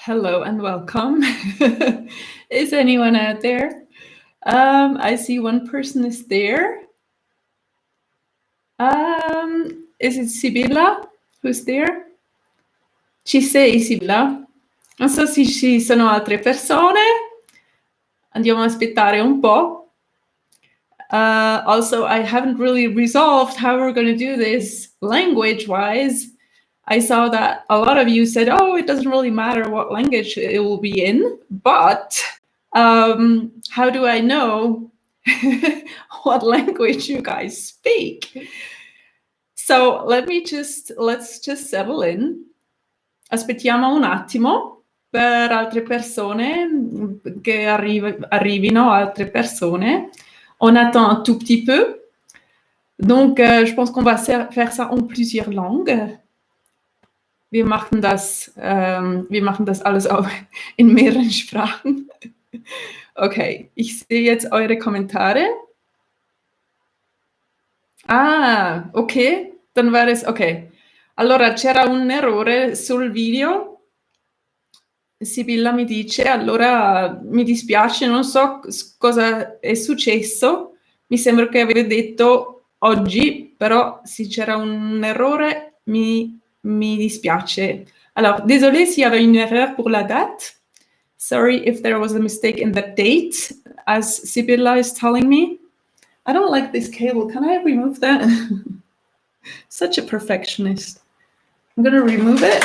Hello and welcome. Is anyone out there? I see one person is there. Is it Sibilla who's there? Ci sei, Sibilla? Non so se ci sono altre persone. Andiamo a aspettare un po'. Also, I haven't really resolved how we're going to do this language-wise. I saw that a lot of you said, oh, it doesn't really matter what language it will be in, but how do I know what language you guys speak? So let's just settle in. Aspettiamo un attimo per altre persone che arrivino altre personne. On attend un tout petit peu. Donc, je pense qu'on va faire ça en plusieurs langues. Wir machen das alles auch in mehreren Sprachen. Okay, ich sehe jetzt eure Kommentare. Ah, ok, dann war es ok. Allora, c'era un errore sul video. Sibilla mi dice, allora mi dispiace, non so cosa è successo. Mi sembra che avete detto oggi, però se c'era un errore mi dispiace. Alors, désolé s'il y avait une erreur pour la date. Sorry if there was a mistake in the date, as Sibilla is telling me. I don't like this cable. Can I remove that? Such a perfectionist. I'm going to remove it.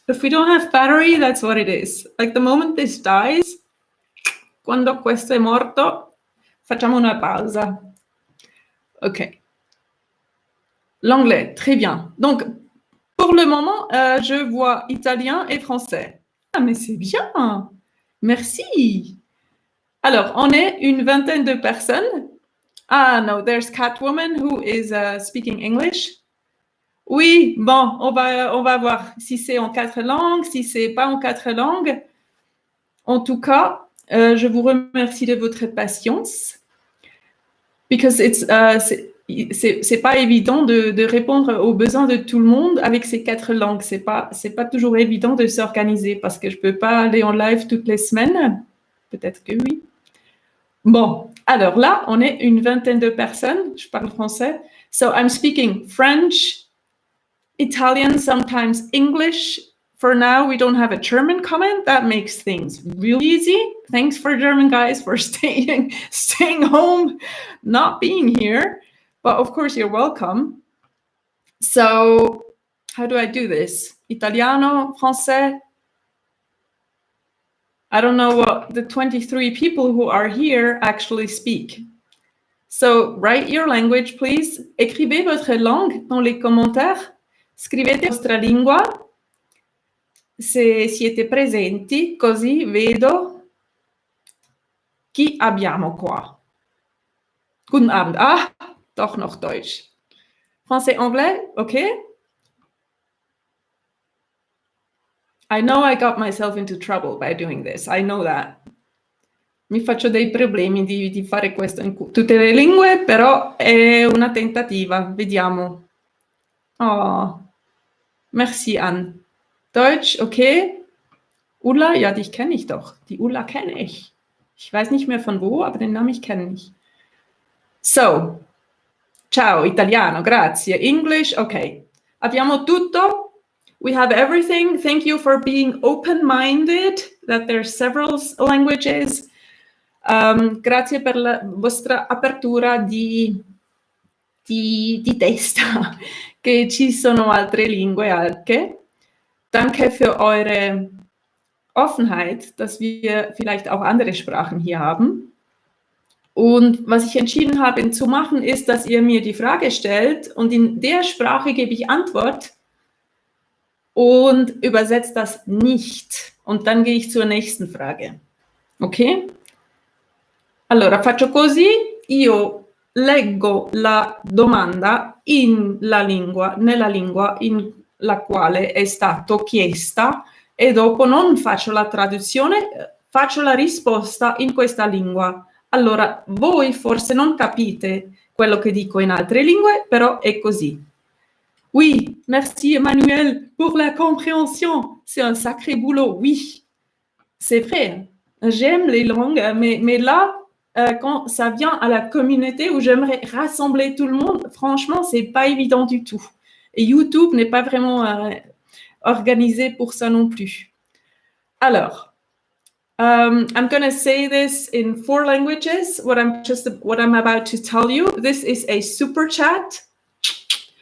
If we don't have battery, that's what it is. Like the moment this dies, quando questo è morto, facciamo una pausa. Ok. L'anglais, très bien. Donc, pour le moment, je vois italien et français. Ah, mais c'est bien. Merci. Alors, on est une vingtaine de personnes. Ah, no, there's Catwoman who is speaking English. Oui, bon, on va voir si c'est en 4 langues, si c'est pas en 4 langues. En tout cas, je vous remercie de votre patience. Because c'est pas évident de répondre aux besoins de tout le monde avec ces 4 langues. C'est pas toujours évident de s'organiser parce que je peux pas aller en live toutes les semaines. Peut-être que oui. Bon, alors là, on est une vingtaine de personnes. Je parle français. So I'm speaking French, Italian, sometimes English. For now, we don't have a German comment. That makes things real easy. Thanks for German guys for staying home, not being here. But of course, you're welcome. So how do I do this? Italiano, Francais. I don't know what the 23 people who are here actually speak. So write your language, please. Écrivez votre langue dans les commentaires. Scrivete la vostra lingua se siete presenti, così vedo chi abbiamo qua. Guten Abend. Ah, doch noch Deutsch. Français, anglais, okay. I know I got myself into trouble by doing this. I know that. Mi faccio dei problemi di fare questo in tutte le lingue, però è una tentativa. Vediamo. Oh, merci, Anne. Deutsch, okay. Ulla, ja, dich kenne ich doch. Die Ulla kenne ich. Ich weiß nicht mehr von wo, aber den Namen ich kenne ich. So, ciao, Italiano, grazie. English, okay. Abbiamo tutto. We have everything. Thank you for being open-minded, that there's several languages. Grazie per la vostra apertura di testa, che ci sono altre lingue anche. Danke für eure Offenheit, dass wir vielleicht auch andere Sprachen hier haben. Und was ich entschieden habe zu machen, ist, dass ihr mir die Frage stellt und in der Sprache gebe ich Antwort und übersetzt das nicht. Und dann gehe ich zur nächsten Frage. Ok? Allora, faccio così, io leggo la domanda nella lingua in la quale è stato chiesta e dopo non faccio la traduzione, faccio la risposta in questa lingua. Allora, voi forse non capite quello che dico in altre lingue, però è così. Oui, merci Emmanuel pour la compréhension. C'est un sacré boulot, oui. C'est vrai, j'aime les langues, mais là, quand ça vient à la communauté où j'aimerais rassembler tout le monde, franchement, c'est pas évident du tout. Et YouTube n'est pas vraiment organisé pour ça non plus. Alors, I'm going to say this in 4 languages. What I'm about to tell you. This is a super chat,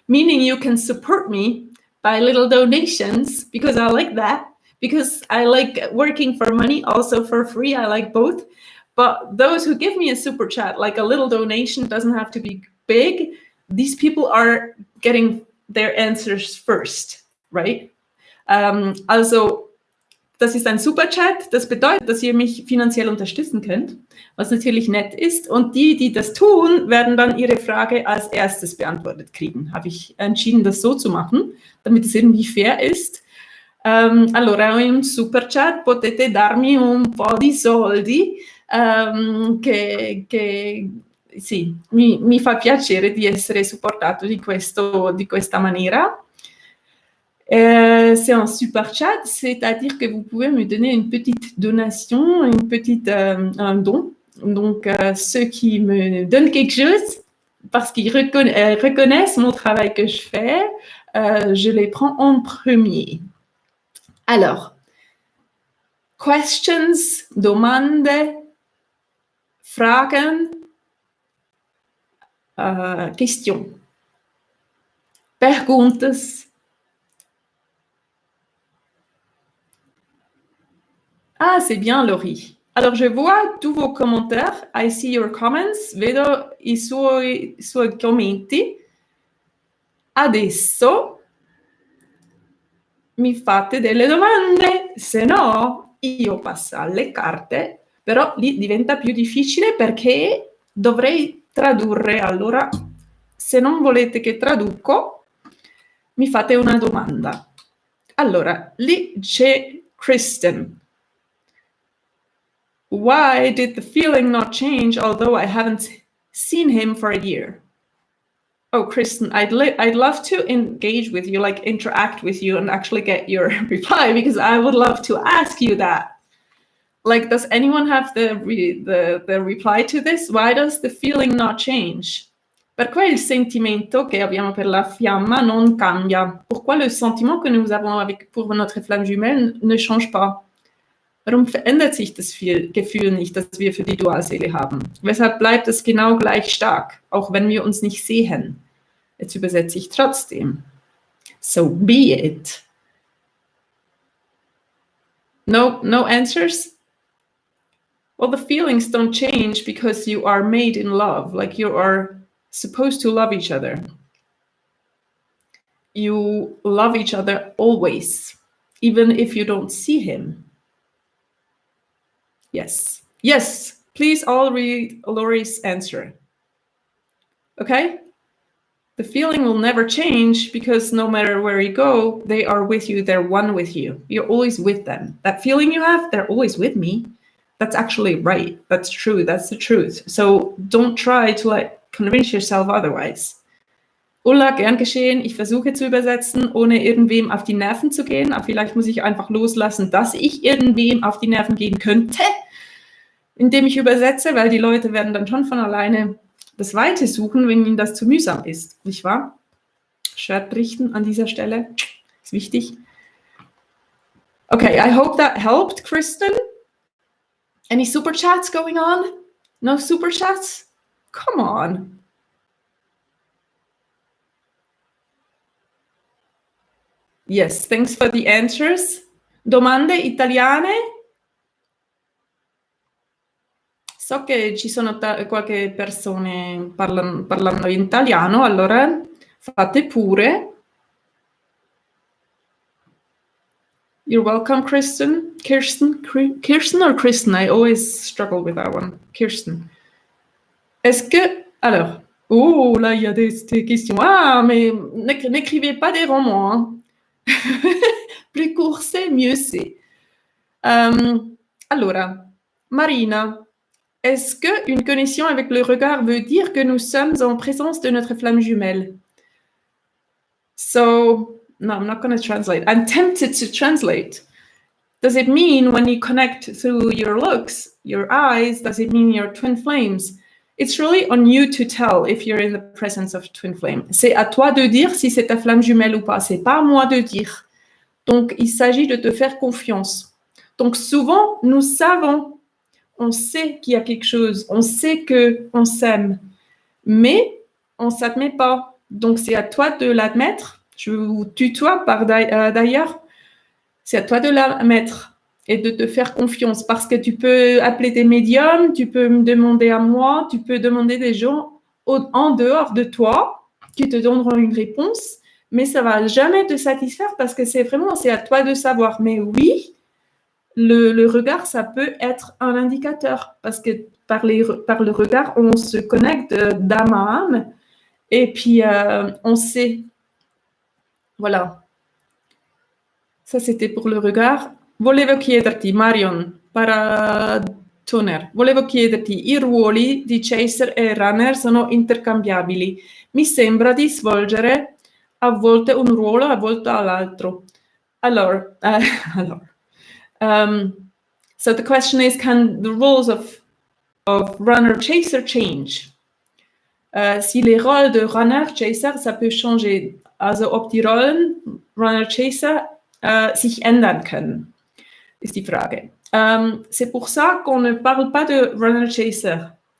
meaning you can support me by little donations because I like that. Because I like working for money, also for free. I like both. But those who give me a super chat, like a little donation, doesn't have to be big. These people are getting their answers first, right? Also, das ist ein Superchat. Das bedeutet, dass ihr mich finanziell unterstützen könnt, was natürlich nett ist. Und die, die das tun, werden dann ihre Frage als erstes beantwortet kriegen. Habe ich entschieden, das so zu machen, damit es irgendwie fair ist. Allora, un super chat, potete darmi un po' di soldi, che sì, mi fa piacere di essere supportato di questa maniera. C'est un super chat, c'est-à-dire que vous pouvez me donner une petite donation, un don. Donc, ceux qui me donnent quelque chose, parce qu'ils reconnaissent mon travail que je fais, je les prends en premier. Alors, questions, domande, Fragen, questions, perguntas. Ah, c'est bien, Laurie. Alors, je vois tous vos commentaires. I see your comments. Vedo i suoi commenti. Adesso mi fate delle domande, se no io passo alle carte, però lì diventa più difficile perché dovrei tradurre. Allora, se non volete che traduco, mi fate una domanda. Allora, lì c'è Kristen. Why did the feeling not change although I haven't seen him for a year? Oh, Kristen, I'd love to engage with you, like interact with you and actually get your reply, because I would love to ask you that. Like, does anyone have the reply to this? Why does the feeling not change? Pourquoi il sentimento che abbiamo per la fiamma non cambia? Pourquoi le sentiment que nous avons pour notre flamme jumelle ne change pas? Warum verändert sich das Gefühl nicht, das wir für die Dualseele haben? Weshalb bleibt es genau gleich stark, auch wenn wir uns nicht sehen? Jetzt übersetze ich trotzdem. So be it. No answers? Well, the feelings don't change because you are made in love, like you are supposed to love each other. You love each other always, even if you don't see him. Yes. Yes. Please all read Laurie's answer. Okay? The feeling will never change because no matter where you go, they are with you. They're one with you. You're always with them. That feeling you have, they're always with me. That's actually right. That's true. That's the truth. So don't try to convince yourself otherwise. Ulla, gern geschehen. Ich versuche zu übersetzen, ohne irgendwem auf die Nerven zu gehen. Aber vielleicht muss ich einfach loslassen, dass ich irgendwem auf die Nerven gehen könnte, indem ich übersetze, weil die Leute werden dann schon von alleine das Weite suchen, wenn ihnen das zu mühsam ist, nicht wahr? Shirt richten an dieser Stelle ist wichtig. Okay, I hope that helped, Kristen. Any super chats going on? No super chats? Come on. Yes, thanks for the answers. Domande italiane? So che ci sono qualche persone parlando in italiano, allora fate pure. You're welcome, Kirsten or Kristen? I always struggle with that one. Kirsten. Est-ce que... Alors, oh, là, il y a des questions. Ah, mais n'écrivez pas des romans. Hein. Plus court c'est, mieux c'est. Allora, Marina, est-ce qu'une connexion avec le regard veut dire que nous sommes en présence de notre flamme jumelle? So, no, I'm not going to translate. I'm tempted to translate. Does it mean when you connect through your looks, your eyes, does it mean you're twin flames? It's really on you to tell if you're in the presence of twin flame. C'est à toi de dire si c'est ta flamme jumelle ou pas. C'est pas à moi de dire. Donc, il s'agit de te faire confiance. Donc, souvent, nous savons, on sait qu'il y a quelque chose, on sait qu'on s'aime, mais on ne s'admet pas. Donc, c'est à toi de l'admettre. Je vous tutoie d'ailleurs. C'est à toi de l'admettre et de te faire confiance parce que tu peux appeler tes médiums, tu peux me demander à moi, tu peux demander des gens en dehors de toi qui te donneront une réponse, mais ça ne va jamais te satisfaire parce que c'est à toi de savoir. Mais oui, le regard, ça peut être un indicateur parce que par le regard, on se connecte d'âme à âme et puis on sait. Voilà. Ça, c'était pour le regard. Volevo chiederti, Marion, Paratoner, volevo chiederti, i ruoli di chaser e runner sono intercambiabili. Mi sembra di svolgere a volte un ruolo, a volte l'altro. So the question is, can the roles of runner chaser change? Si les rôles de runner chaser, ça peut changer. Also ob die Rollen runner chaser sich ändern können, ist die Frage. C'est pour ça qu'on ne parle pas de runner chaser,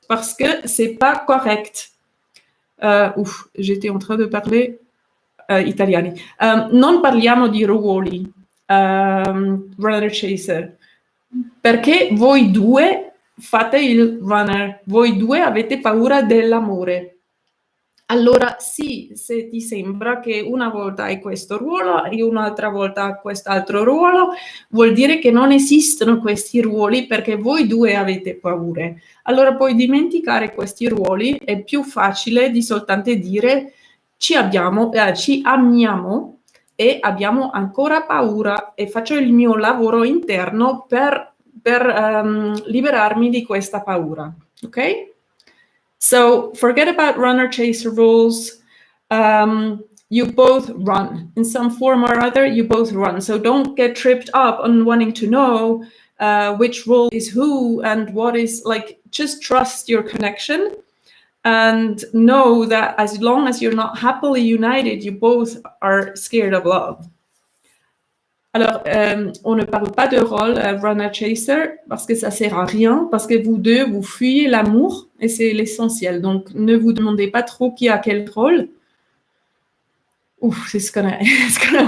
parce que c'est pas correct. J'étais en train de parler italiani. Non parliamo di ruoli runner chaser, perché voi due fate il runner, voi due avete paura dell'amore. Allora sì, se ti sembra che una volta hai questo ruolo e un'altra volta quest'altro ruolo, vuol dire che non esistono questi ruoli perché voi due avete paure. Allora puoi dimenticare questi ruoli, è più facile di soltanto dire ci amiamo e abbiamo ancora paura e faccio il mio lavoro interno per liberarmi di questa paura, ok? So forget about runner-chaser roles. You both run. In some form or other, you both run. So don't get tripped up on wanting to know which role is who and what is, like, just trust your connection and know that as long as you're not happily united, you both are scared of love. Alors, on ne parle pas de rôle runner-chaser parce que ça ne sert à rien, parce que vous deux, vous fuyez l'amour et c'est l'essentiel. Donc, ne vous demandez pas trop qui a quel rôle. Ouf, it's gonna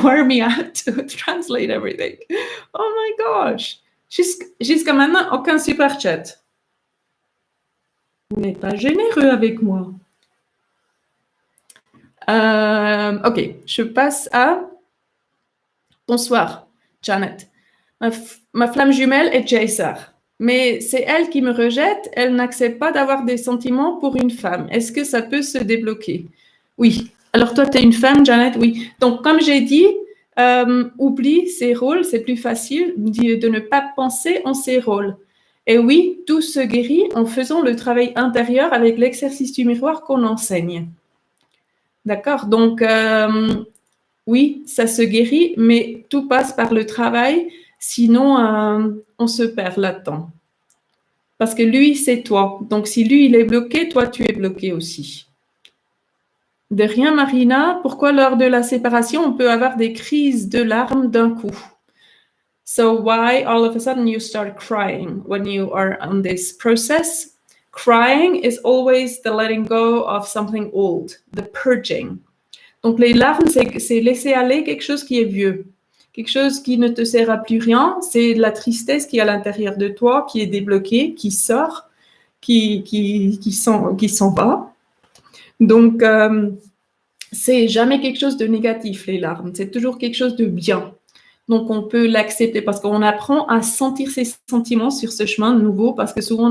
wear me out to translate everything. Oh my gosh! Jusqu'à maintenant, aucun super chat. Vous n'êtes pas généreux avec moi. Ok, je passe à... Bonsoir, Janet. Ma flamme jumelle est Chaser, mais c'est elle qui me rejette. Elle n'accepte pas d'avoir des sentiments pour une femme. Est-ce que ça peut se débloquer? Oui. Alors toi, tu es une femme, Janet? Oui. Donc, comme j'ai dit, oublie ses rôles. C'est plus facile de ne pas penser en ses rôles. Et oui, tout se guérit en faisant le travail intérieur avec l'exercice du miroir qu'on enseigne. D'accord? Donc... oui, ça se guérit, mais tout passe par le travail, sinon on se perd là-dedans. Parce que lui, c'est toi. Donc si lui, il est bloqué, toi, tu es bloqué aussi. De rien, Marina. Pourquoi lors de la séparation, on peut avoir des crises de larmes d'un coup? So why all of a sudden you start crying when you are on this process? Crying is always the letting go of something old, the purging. Donc, les larmes, c'est laisser aller quelque chose qui est vieux, quelque chose qui ne te sert à plus rien. C'est de la tristesse qui est à l'intérieur de toi, qui est débloquée, qui sort, qui s'en va. Donc, c'est jamais quelque chose de négatif, les larmes. C'est toujours quelque chose de bien. Donc, on peut l'accepter parce qu'on apprend à sentir ses sentiments sur ce chemin nouveau parce que souvent,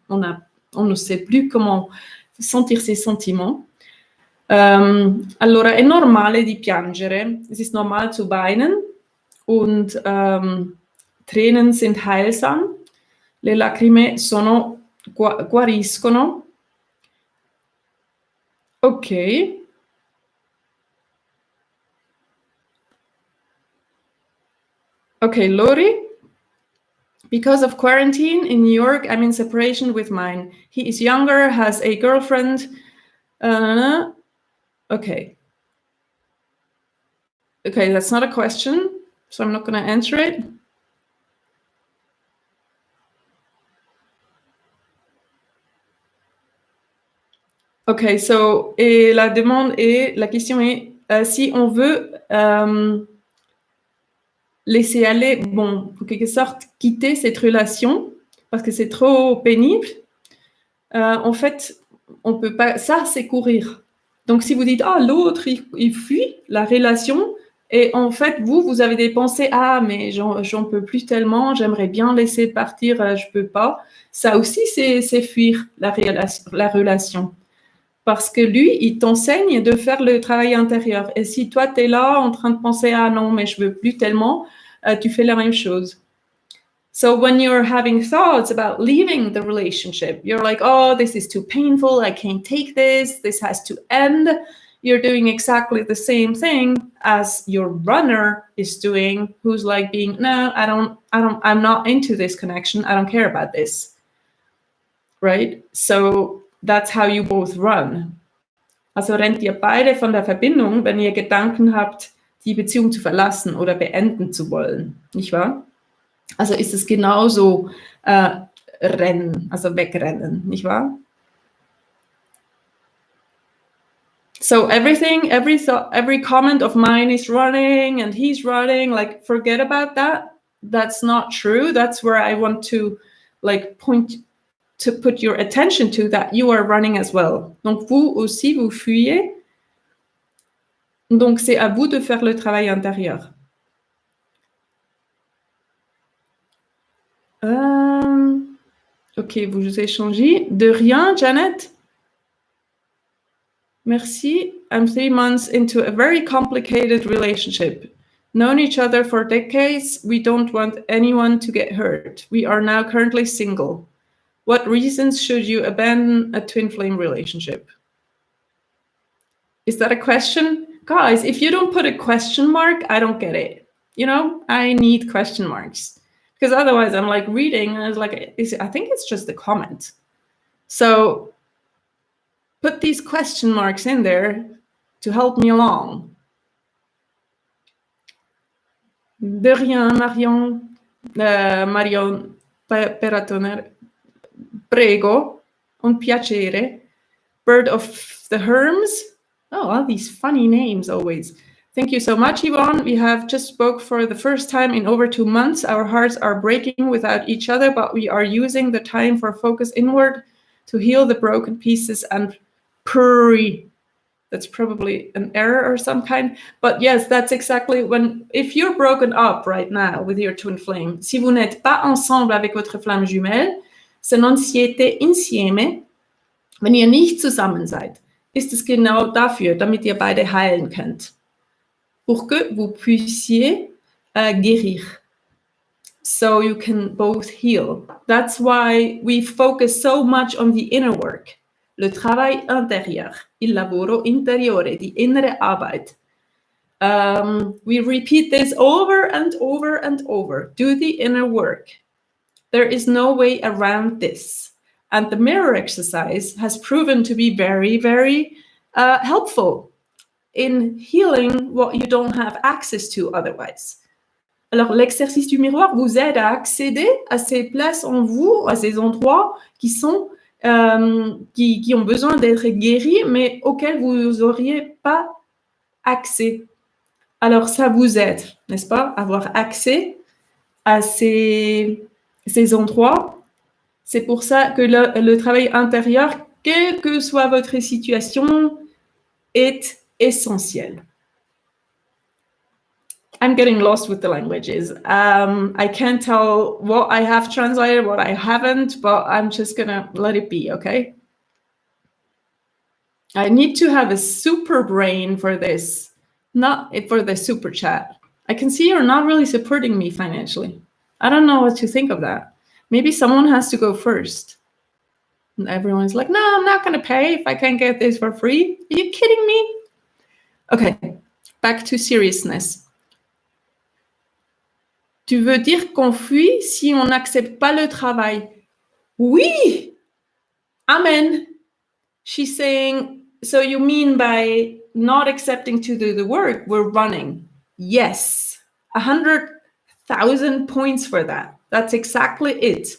on ne sait plus comment sentir ses sentiments. Allora, è normale di piangere, es ist normal zu weinen und Tränen sind heilsam, le lacrime guariscono. Ok. Ok, Lori, Because of quarantine in New York, I'm in separation with mine. He is younger, has a girlfriend. Okay. Okay, that's not a question, so I'm not going to answer it. Ok, so, et la demande est, la question est, si on veut laisser aller, bon, en quelque sorte, quitter cette relation, parce que c'est trop pénible, en fait, on peut pas, ça, c'est courir. Donc, si vous dites, ah, l'autre, il fuit la relation, et en fait, vous avez des pensées, ah, mais j'en peux plus tellement, j'aimerais bien laisser partir, je peux pas. Ça aussi, c'est fuir la relation. Parce que lui, il t'enseigne de faire le travail intérieur. Et si toi, tu es là en train de penser, ah non, mais je veux plus tellement, tu fais la même chose. So when you're having thoughts about leaving the relationship, you're like, oh, this is too painful, I can't take this has to end. You're doing exactly the same thing as your runner is doing, who's like being, no, I'm not into this connection, I don't care about this. Right? So that's how you both run. Also rennt ihr beide von der Verbindung, wenn ihr Gedanken habt, die Beziehung zu verlassen oder beenden zu wollen, nicht wahr? Also ist es genauso rennen, also wegrennen, nicht wahr? So everything, every thought, every comment of mine is running and he's running, like forget about that. That's not true. That's where I want to like put your attention to, that you are running as well. Donc vous aussi, vous fuyez. Donc c'est à vous de faire le travail intérieur. Ok, vous échangez. De rien, Janet. Merci. I'm 3 months into a very complicated relationship. Known each other for decades. We don't want anyone to get hurt. We are now currently single. What reasons should you abandon a twin flame relationship? Is that a question? Guys, if you don't put a question mark, I don't get it. You know, I need question marks. Because otherwise I'm like reading and it's like, I think it's just a comment. So put these question marks in there to help me along. De rien, Marion. Marion Peratoner. Prego. Un piacere. Bird of the Herms. Oh, all these funny names always. Thank you so much, Yvonne. We have just spoke for the first time in over 2 months. Our hearts are breaking without each other, but we are using the time for focus inward to heal the broken pieces and purry. That's probably an error or some kind. But yes, that's exactly if you're broken up right now with your twin flame, si vous n'êtes pas ensemble avec votre flamme jumelle, se non siete insieme, wenn ihr nicht zusammen seid, ist es genau dafür, damit ihr beide heilen könnt. Pour que vous puissiez guérir. So you can both heal. That's why we focus so much on the inner work. Le travail intérieur, il lavoro interiore, die innere Arbeit. We repeat this over and over and over. Do the inner work. There is no way around this. And the mirror exercise has proven to be very, very helpful in healing what you don't have access to otherwise. Alors, l'exercice du miroir vous aide à accéder à ces places en vous, à ces endroits qui sont qui ont besoin d'être guéris, mais auxquels vous n'auriez pas accès. Alors, ça vous aide, n'est-ce pas, avoir accès à ces endroits. C'est pour ça que le travail intérieur, quelle que soit votre situation, est essentiel. I'm getting lost with the languages. I can't tell what I have translated, what I haven't, but I'm just gonna let it be, okay? I need to have a super brain for this, not for the super chat. I can see you're not really supporting me financially. I don't know what to think of that. Maybe someone has to go first. And everyone's like, no, I'm not gonna pay if I can't get this for free. Are you kidding me? Okay, back to seriousness. Tu veux dire qu'on fuit si on n'accepte pas le travail? Oui! Amen. She's saying, so you mean by not accepting to do the work, we're running? Yes. 100,000 points for that. That's exactly it.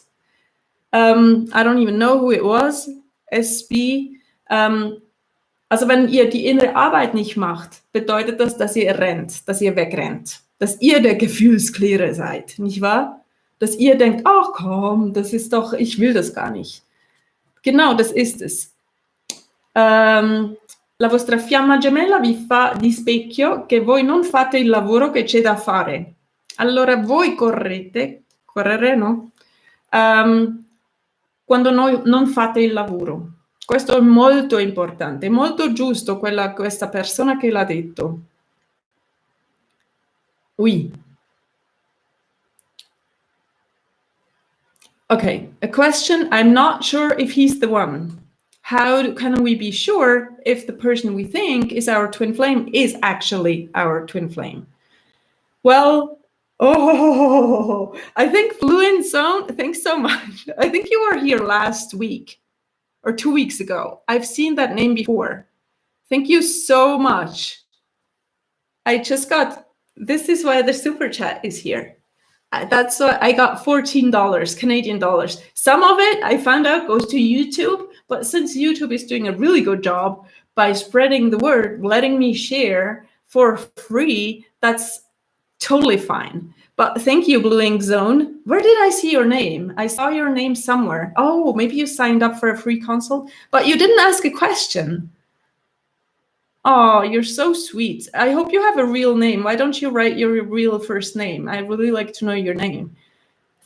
I don't even know who it was. SB. Also wenn ihr die innere Arbeit nicht macht, bedeutet das, dass ihr rennt, dass ihr wegrennt, dass ihr der Gefühlsklärer seid, nicht wahr? Dass ihr denkt, ach komm, das ist doch, ich will das gar nicht. Genau, das ist es. La vostra fiamma gemella vi fa di specchio che voi non fate il lavoro che c'è da fare. Allora voi correre, no? Quando noi non fate il lavoro. Questo è molto importante, molto giusto questa persona che l'ha detto. Oui. Okay, a question. I'm not sure if he's the one. How can we be sure if the person we think is our twin flame is actually our twin flame? Well, I think Fluent Zone, thanks so much. I think you were here last week or 2 weeks ago. I've seen that name before. Thank you so much. This is why the super chat is here. That's why I got $14, Canadian dollars. Some of it I found out goes to YouTube, but since YouTube is doing a really good job by spreading the word, letting me share for free, that's totally fine. But thank you, Blue Ink Zone. Where did I see your name? I saw your name somewhere. Oh, maybe you signed up for a free consult, but you didn't ask a question. Oh, you're so sweet. I hope you have a real name. Why don't you write your real first name? I really like to know your name.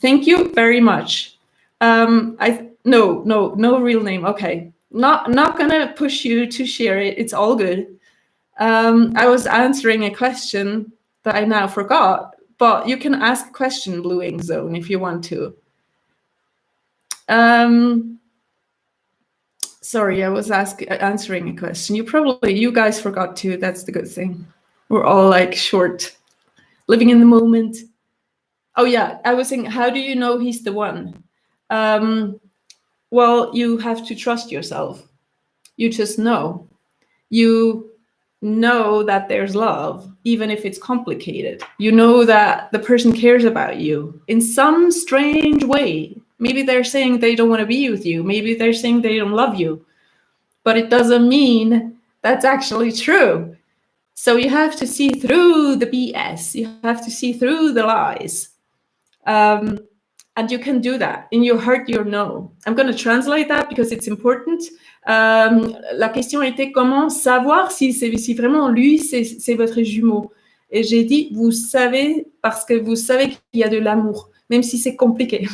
Thank you very much. No real name. Okay. Not gonna push you to share it. It's all good. I was answering a question that I now forgot, but you can ask a question, Blue Ink Zone, if you want to. Sorry, I was answering a question. You guys forgot too. That's the good thing. We're all like short, living in the moment. Oh yeah, I was saying, how do you know he's the one? Well, you have to trust yourself. You just know. You know that there's love, even if it's complicated. You know that the person cares about you in some strange way. Maybe they're saying they don't want to be with you. Maybe they're saying they don't love you. But it doesn't mean that's actually true. So you have to see through the BS. You have to see through the lies. And you can do that. In your heart, you know. I'm going to translate that because it's important. La question était comment savoir si vraiment lui, c'est votre jumeau. Et j'ai dit, vous savez, parce que vous savez qu'il y a de l'amour, même si c'est compliqué.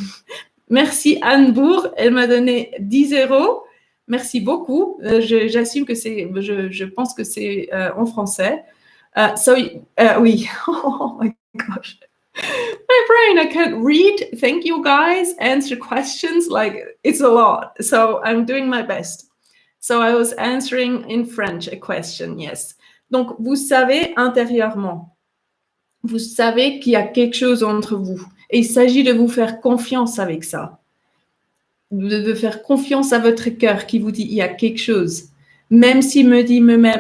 Merci Anne Bourg, elle m'a donné 10 €. Merci beaucoup. J'assume que je pense que c'est en français. Oui. Oh my gosh. My brain, I can't read. Thank you guys. Answer questions. Like, it's a lot. So I'm doing my best. So I was answering in French a question, yes. Donc, vous savez intérieurement. Vous savez qu'il y a quelque chose entre vous. Et il s'agit de vous faire confiance avec ça. De faire confiance à votre cœur qui vous dit il y a quelque chose. Même s'il me dit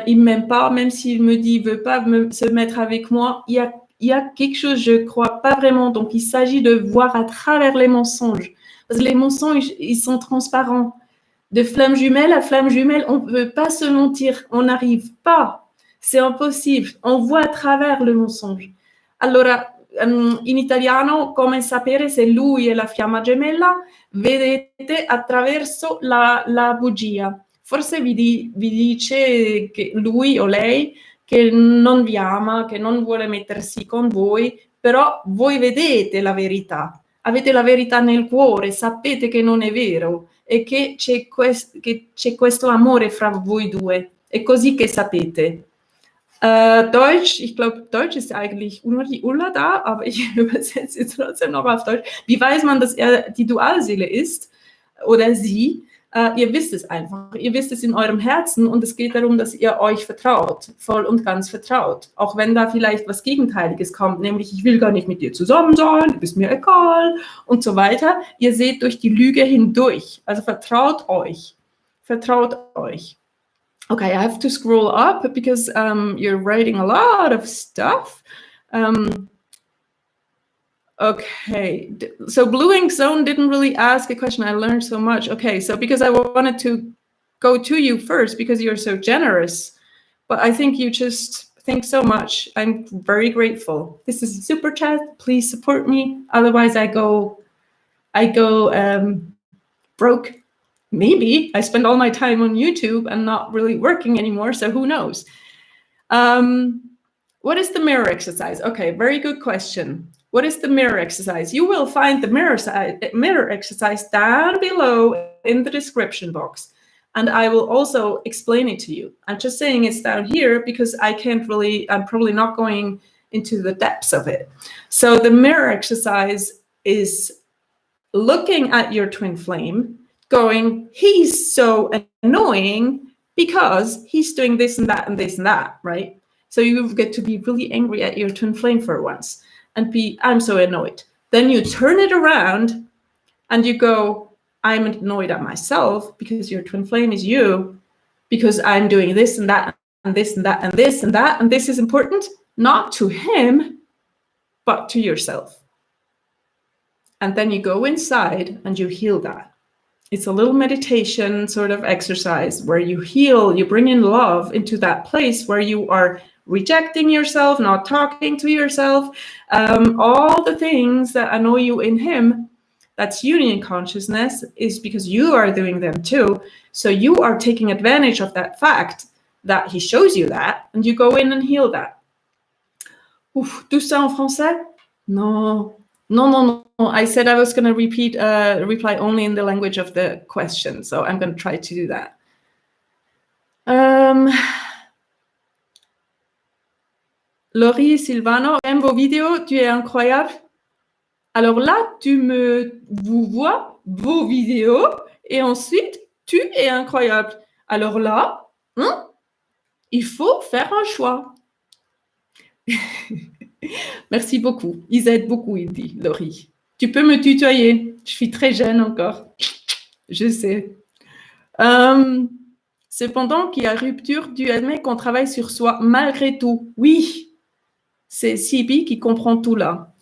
il m'aime pas, même s'il me dit il veut pas se mettre avec moi, il y a quelque chose, je crois pas vraiment. Donc, il s'agit de voir à travers les mensonges. Parce que les mensonges, ils sont transparents. De flamme jumelle à flamme jumelle, on ne peut pas se mentir. On n'arrive pas. C'est impossible. On voit à travers le mensonge. Allora, in italiano, come sapere se lui è la fiamma gemella, vedete attraverso la bugia. Forse vi dice che lui o lei che non vi ama, che non vuole mettersi con voi, però voi vedete la verità. Avete la verità nel cuore, sapete che non è vero e che c'è questo amore fra voi due. È così che sapete. Deutsch, ich glaube, Deutsch ist eigentlich nur die Ulla da, aber ich übersetze jetzt trotzdem noch auf Deutsch. Wie weiß man, dass er die Dualseele ist oder sie? Ihr wisst es einfach. Ihr wisst es in eurem Herzen und es geht darum, dass ihr euch vertraut, voll und ganz vertraut. Auch wenn da vielleicht was Gegenteiliges kommt, nämlich ich will gar nicht mit dir zusammen sein, du bist mir egal und so weiter. Ihr seht durch die Lüge hindurch. Also vertraut euch. Vertraut euch. Okay, I have to scroll up because you're writing a lot of stuff. Okay, so Blue Ink Zone didn't really ask a question. I learned so much. Okay, so because I wanted to go to you first because you're so generous, but I think you just think so much. I'm very grateful. This is a super chat. Please support me. Otherwise, I go broke. Maybe I spend all my time on YouTube and not really working anymore. So who knows? What is the mirror exercise? Okay, very good question. What is the mirror exercise? You will find the mirror exercise down below in the description box. And I will also explain it to you. I'm just saying it's down here because I'm probably not going into the depths of it. So the mirror exercise is looking at your twin flame, going, he's so annoying because he's doing this and that and this and that, right? So you get to be really angry at your twin flame for once and I'm so annoyed. Then you turn it around and you go, I'm annoyed at myself because your twin flame is you, because I'm doing this and that and this and that and this and that. And this is important, not to him, but to yourself. And then you go inside and you heal that. It's a little meditation sort of exercise where you heal, you bring in love into that place where you are rejecting yourself, not talking to yourself, all the things that annoy you in him. That's union consciousness, is because you are doing them too. So you are taking advantage of that fact that he shows you that, and you go in and heal that. Ouf, tout ça en français? No. I said I was going to reply only in the language of the question. So I'm going to try to do that. Laurie Silvano, j'aime vos vidéos, tu es incroyable. Alors là, vous vois vos vidéos et ensuite, tu es incroyable. Alors là, il faut faire un choix. Merci beaucoup. Ils aident beaucoup, il dit, Laurie. Tu peux me tutoyer. Je suis très jeune encore. Je sais. Cependant, qu'il y a rupture, tu admets qu'on travaille sur soi malgré tout. Oui. C'est Sibi qui comprend tout là.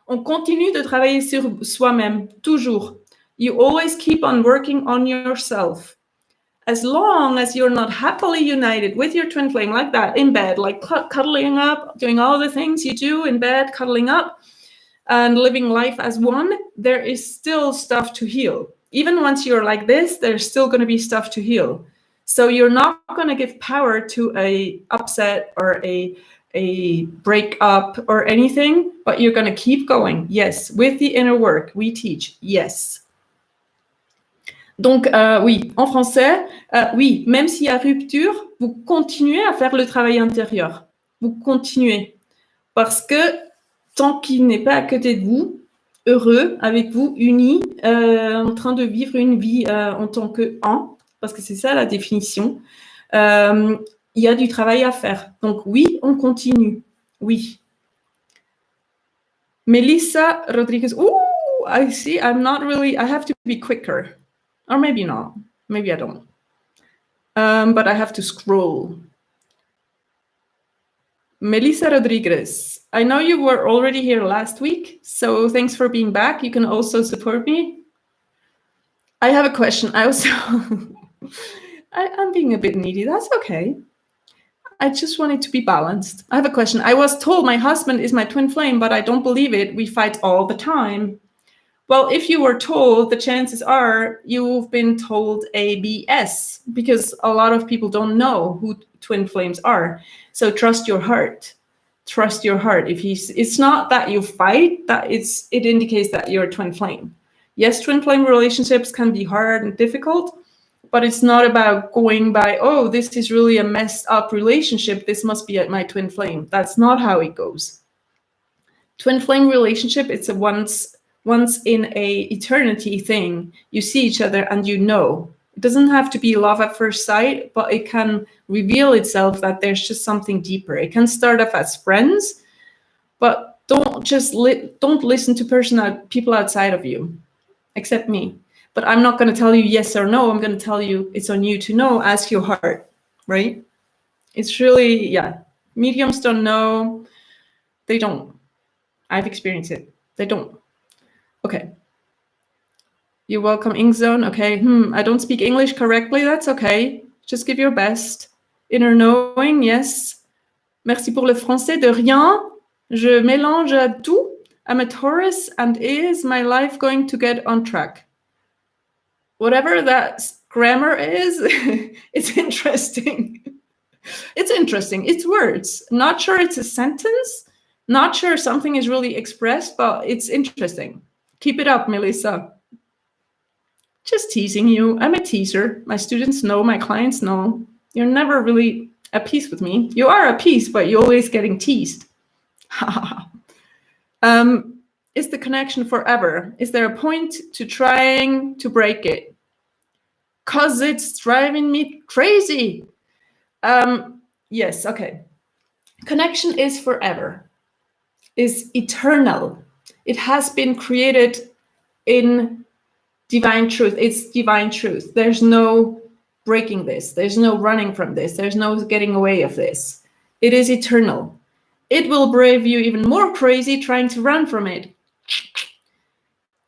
On continue de travailler sur soi-même, toujours. You always keep on working on yourself. As long as you're not happily united with your twin flame like that, in bed, like cuddling up, doing all the things you do in bed, cuddling up, and living life as one, there is still stuff to heal. Even once you're like this, there's still going to be stuff to heal. So you're not going to give power to a upset or a breakup or anything, but you're going to keep going. Yes, with the inner work we teach. Yes. Donc, oui, en français, oui, même s'il y a rupture, vous continuez à faire le travail intérieur. Vous continuez. Parce que tant qu'il n'est pas à côté de vous, heureux, avec vous, unis, en train de vivre une vie en tant que un, parce que c'est ça la définition, il y a du travail à faire. Donc oui, on continue. Oui. Melissa Rodriguez. Ooh, I see. I have to be quicker. Or maybe not. Maybe I don't. But I have to scroll. Melissa Rodriguez. I know you were already here last week, so thanks for being back. You can also support me. I have a question. I'm being a bit needy. That's okay. I just want it to be balanced. I have a question. I was told my husband is my twin flame, but I don't believe it. We fight all the time. Well, if you were told, the chances are you've been told ABS, because a lot of people don't know who twin flames are. So trust your heart. Trust your heart. It's not that you fight, it indicates that you're a twin flame. Yes, twin flame relationships can be hard and difficult, but it's not about going by, oh, this is really a messed up relationship, this must be my twin flame. That's not how it goes. Twin flame relationship, it's a once once in a eternity thing. You see each other and you know. It doesn't have to be love at first sight, but it can reveal itself that there's just something deeper. It can start off as friends, but don't listen to people outside of you, except me. But I'm not going to tell you yes or no. I'm going to tell you it's on you to know. Ask your heart, right? It's really, yeah. Mediums don't know. They don't. I've experienced it. They don't. Okay. You're welcome, Inkzone. Okay. I don't speak English correctly. That's okay. Just give your best. Inner knowing, yes. Merci pour le français. De rien. Je mélange à tout. I'm a Taurus, and is my life going to get on track? Whatever that grammar is, it's interesting. It's interesting. It's words. Not sure it's a sentence. Not sure something is really expressed, but it's interesting. Keep it up, Melissa. Just teasing you. I'm a teaser. My students know, my clients know. You're never really at peace with me. You are at peace, but you're always getting teased. Is the connection forever? Is there a point to trying to break it? 'Cause it's driving me crazy. Yes, okay. Connection is forever, is eternal. It has been created in divine truth. It's divine truth. There's no breaking this. There's no running from this. There's no getting away of this. It is eternal. It will drive you even more crazy trying to run from it.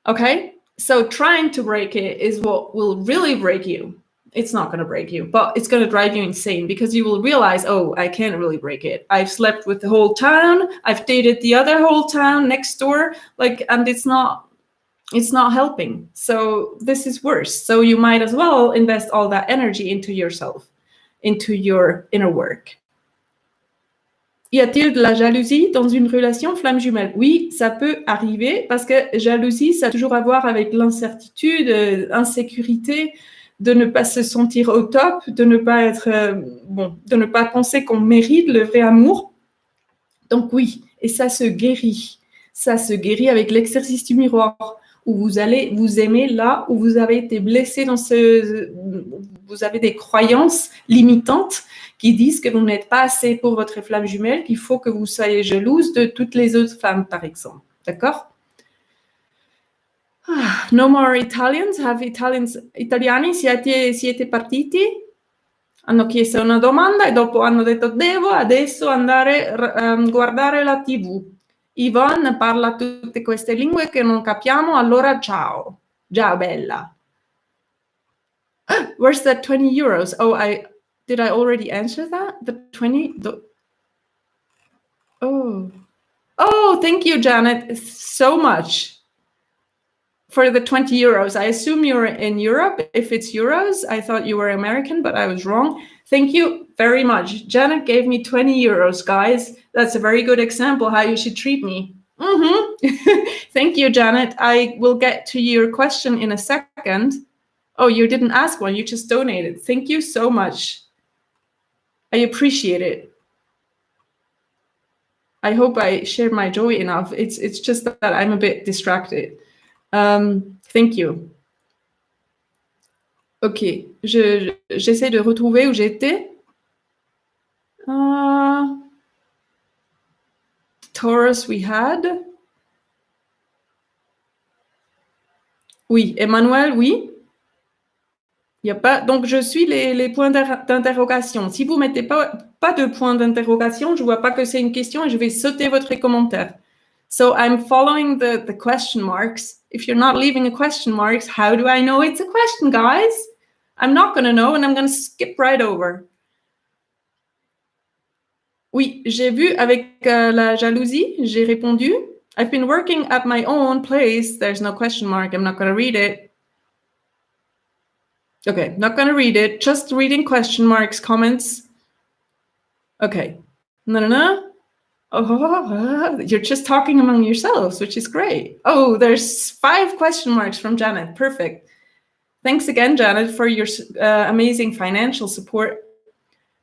Okay? So trying to break it is what will really break you. It's not going to break you, but it's going to drive you insane because you will realize, oh, I can't really break it. I've slept with the whole town. I've dated the other whole town next door. And it's not helping. So this is worse. So you might as well invest all that energy into yourself, into your inner work. Y a-t-il de la jalousie dans une relation flamme jumelle? Oui, ça peut arriver parce que jalousie, ça a toujours à voir avec l'incertitude, l'insécurité, de ne pas se sentir au top, de ne pas être, de ne pas penser qu'on mérite le vrai amour. Donc oui, et ça se guérit. Ça se guérit avec l'exercice du miroir, où vous allez vous aimer là où vous avez été blessé vous avez des croyances limitantes qui disent que vous n'êtes pas assez pour votre flamme jumelle, qu'il faut que vous soyez jalouse de toutes les autres femmes, par exemple. D'accord? No more Italians. Have italiani siete partiti? Hanno chiesto una domanda e dopo hanno detto devo adesso andare a guardare la TV. Yvonne parla tutte queste lingue che non capiamo, allora ciao. Ciao bella. Where's that 20 euros? Oh, did I already answer that? The 20? Oh, thank you, Janet, so much for the 20 euros. I assume you're in Europe. If it's euros, I thought you were American, but I was wrong. Thank you very much. Janet gave me 20 euros, guys. That's a very good example how you should treat me. Thank you, Janet. I will get to your question in a second. Oh, you didn't ask one. You just donated. Thank you so much. I appreciate it. I hope I shared my joy enough. It's just that I'm a bit distracted. Thank you. Ok, j'essaie de retrouver où j'étais. Taurus, we had. Oui, Emmanuel, oui. Il y a pas, donc, je suis les points d'interrogation. Si vous ne mettez pas de points d'interrogation, je ne vois pas que c'est une question et je vais sauter votre commentaire. So I'm following the question marks. If you're not leaving a question marks, how do I know it's a question, guys? I'm not going to know and I'm going to skip right over. Oui, j'ai vu avec la jalousie, j'ai répondu. I've been working at my own place. There's no question mark. I'm not going to read it. Okay, not going to read it. Just reading question marks, comments. Okay. No. Oh, you're just talking among yourselves, which is great. Oh, there's 5 question marks from Janet. Perfect. Thanks again, Janet, for your amazing financial support.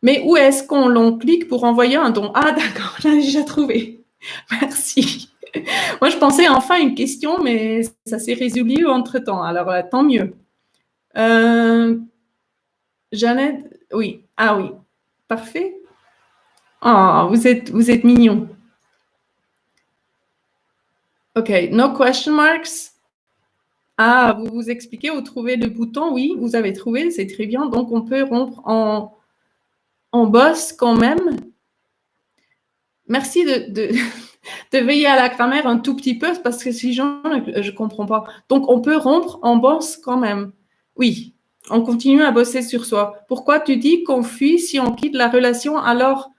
Mais où est-ce qu'on clique pour envoyer un don? Ah, d'accord, j'ai déjà trouvé. Merci. Moi, je pensais enfin une question, mais ça s'est résolu entre-temps. Alors, tant mieux. Jeannette, oui. Ah oui, parfait. Oh, vous êtes mignon. OK, no question marks. Ah, vous vous expliquez, vous trouvez le bouton, oui, vous avez trouvé, c'est très bien. Donc, on peut rompre en bosse quand même. Merci de veiller à la grammaire un tout petit peu, parce que sinon, je ne comprends pas. Donc, on peut rompre en bosse quand même. Oui, on continue à bosser sur soi. Pourquoi tu dis qu'on fuit si on quitte la relation, alors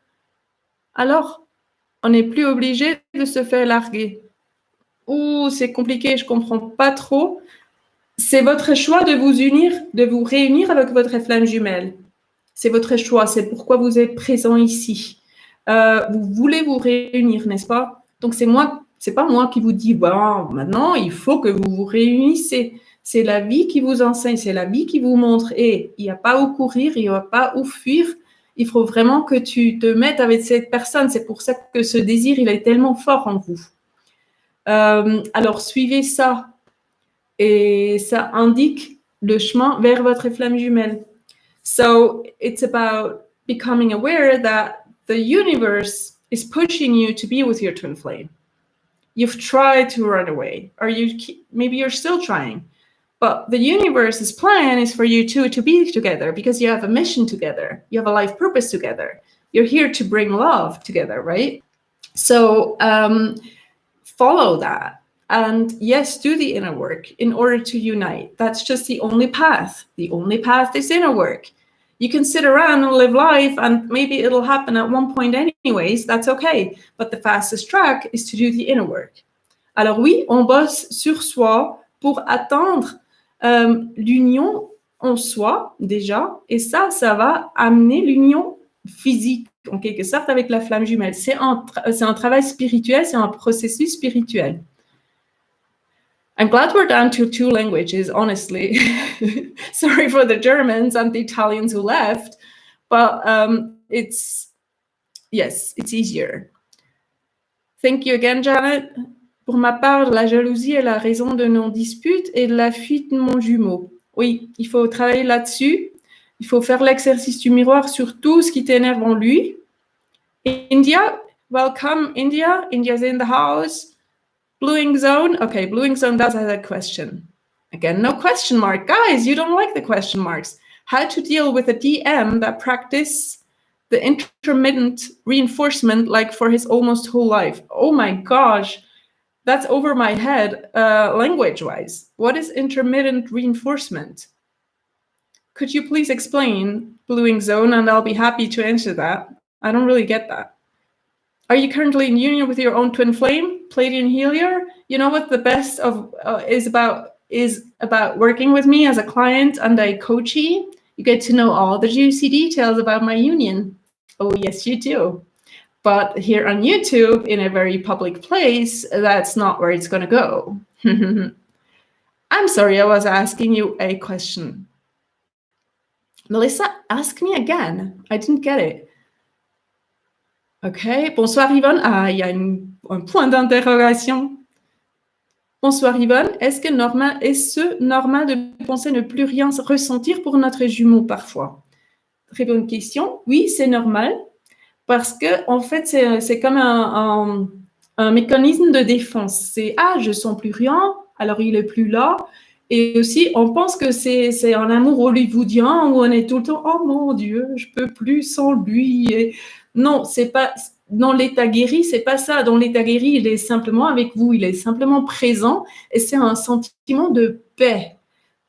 on n'est plus obligé de se faire larguer? Ouh, c'est compliqué, je ne comprends pas trop. C'est votre choix de vous unir, de vous réunir avec votre flamme jumelle. C'est votre choix, c'est pourquoi vous êtes présent ici. Vous voulez vous réunir, n'est-ce pas? Donc c'est pas moi qui vous dis, bon, maintenant il faut que vous vous réunissez. C'est la vie qui vous enseigne, c'est la vie qui vous montre. Et il n'y a pas où courir, il n'y a pas où fuir. Il faut vraiment que tu te mettes avec cette personne. C'est pour ça que ce désir, il est tellement fort en vous. Alors suivez ça. Et ça indique le chemin vers votre flamme jumelle. So it's about becoming aware that the universe is pushing you to be with your twin flame. You've tried to run away, or maybe you're still trying, but the universe's plan is for you two to be together because you have a mission together. You have a life purpose together. You're here to bring love together, right? So follow that. And yes, do the inner work in order to unite. That's just the only path. The only path is inner work. You can sit around and live life, and maybe it'll happen at one point anyways, that's okay. But the fastest track is to do the inner work. Alors oui, on bosse sur soi pour atteindre l'union en soi déjà, et ça va amener l'union physique en quelque sorte avec la flamme jumelle. C'est un travail spirituel, c'est un processus spirituel. I'm glad we're down to 2 languages, honestly. Sorry for the Germans and the Italians who left, but it's easier. Thank you again, Janet. Pour ma part, la jalousie est la raison de nos disputes et de la fuite de mon jumeau. Oui, il faut travailler là-dessus. Il faut faire l'exercice du miroir sur tout ce qui t'énerve en lui. India, welcome, India. India's in the house. Bluing zone. Okay, bluing zone does have a question. Again, no question mark. Guys, you don't like the question marks. How to deal with a DM that practice the intermittent reinforcement like for his almost whole life? Oh my gosh, that's over my head language-wise. What is intermittent reinforcement? Could you please explain, bluing zone, and I'll be happy to answer that. I don't really get that. Are you currently in union with your own twin flame, Pleiadian healer? You know what the best of is about working with me as a client and a coachee? You get to know all the juicy details about my union. Oh, yes, you do. But here on YouTube, in a very public place, that's not where it's going to go. I'm sorry, I was asking you a question. Melissa, ask me again. I didn't get it. OK. Bonsoir, Yvonne. Ah, il y a un point d'interrogation. Bonsoir, Yvonne. Est-ce normal de penser ne plus rien ressentir pour notre jumeau parfois? Très bonne question. Oui, c'est normal. Parce que, en fait, c'est comme un mécanisme de défense. C'est « Ah, je sens plus rien, alors il est plus là ». Et aussi, on pense que c'est un amour hollywoodien où on est tout le temps « Oh mon Dieu, je peux plus sans lui ». Et non, c'est pas dans l'état guéri, c'est pas ça. Dans l'état guéri, il est simplement avec vous, il est simplement présent et c'est un sentiment de paix,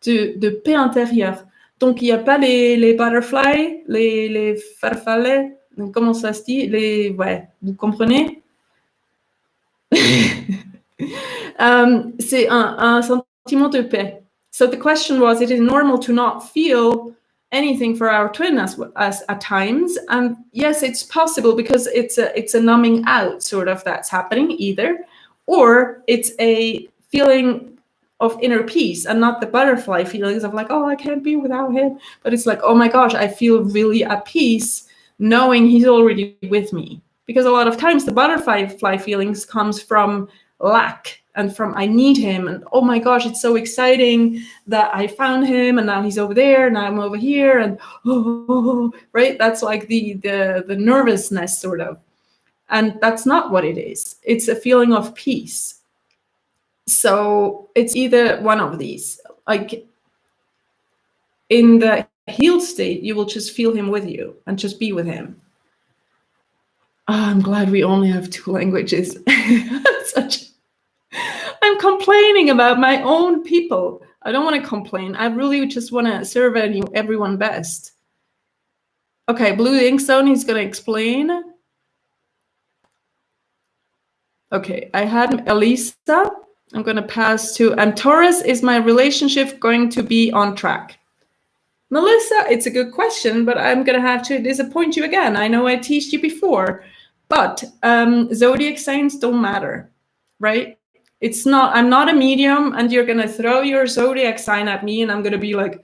de paix intérieure. Donc, il n'y a pas les butterflies, les farfalets, comment ça se dit? Ouais, vous comprenez? C'est un sentiment de paix. So the question was, it is normal to not feel anything for our twin as at times, and yes, it's possible because it's a numbing out sort of that's happening either, or it's a feeling of inner peace and not the butterfly feelings of like, oh, I can't be without him, but it's like, oh my gosh, I feel really at peace knowing he's already with me. Because a lot of times the butterfly feelings comes from lack and from I need him and oh my gosh, it's so exciting that I found him and now he's over there and I'm over here and right? That's like the nervousness sort of. And that's not what it is. It's a feeling of peace. So it's either one of these. Like in the healed state, you will just feel him with you and just be with him. Oh, I'm glad we only have 2 languages. I'm complaining about my own people. I don't want to complain. I really just want to serve everyone best. Okay, Blue Inkstone, he's going to explain. Okay, I had Elisa. I'm going to pass to, and Taurus, is my relationship going to be on track? Melissa, it's a good question, but I'm going to have to disappoint you again. I know I teased you before, but zodiac signs don't matter, right? It's not, I'm not a medium and you're going to throw your zodiac sign at me and I'm going to be like,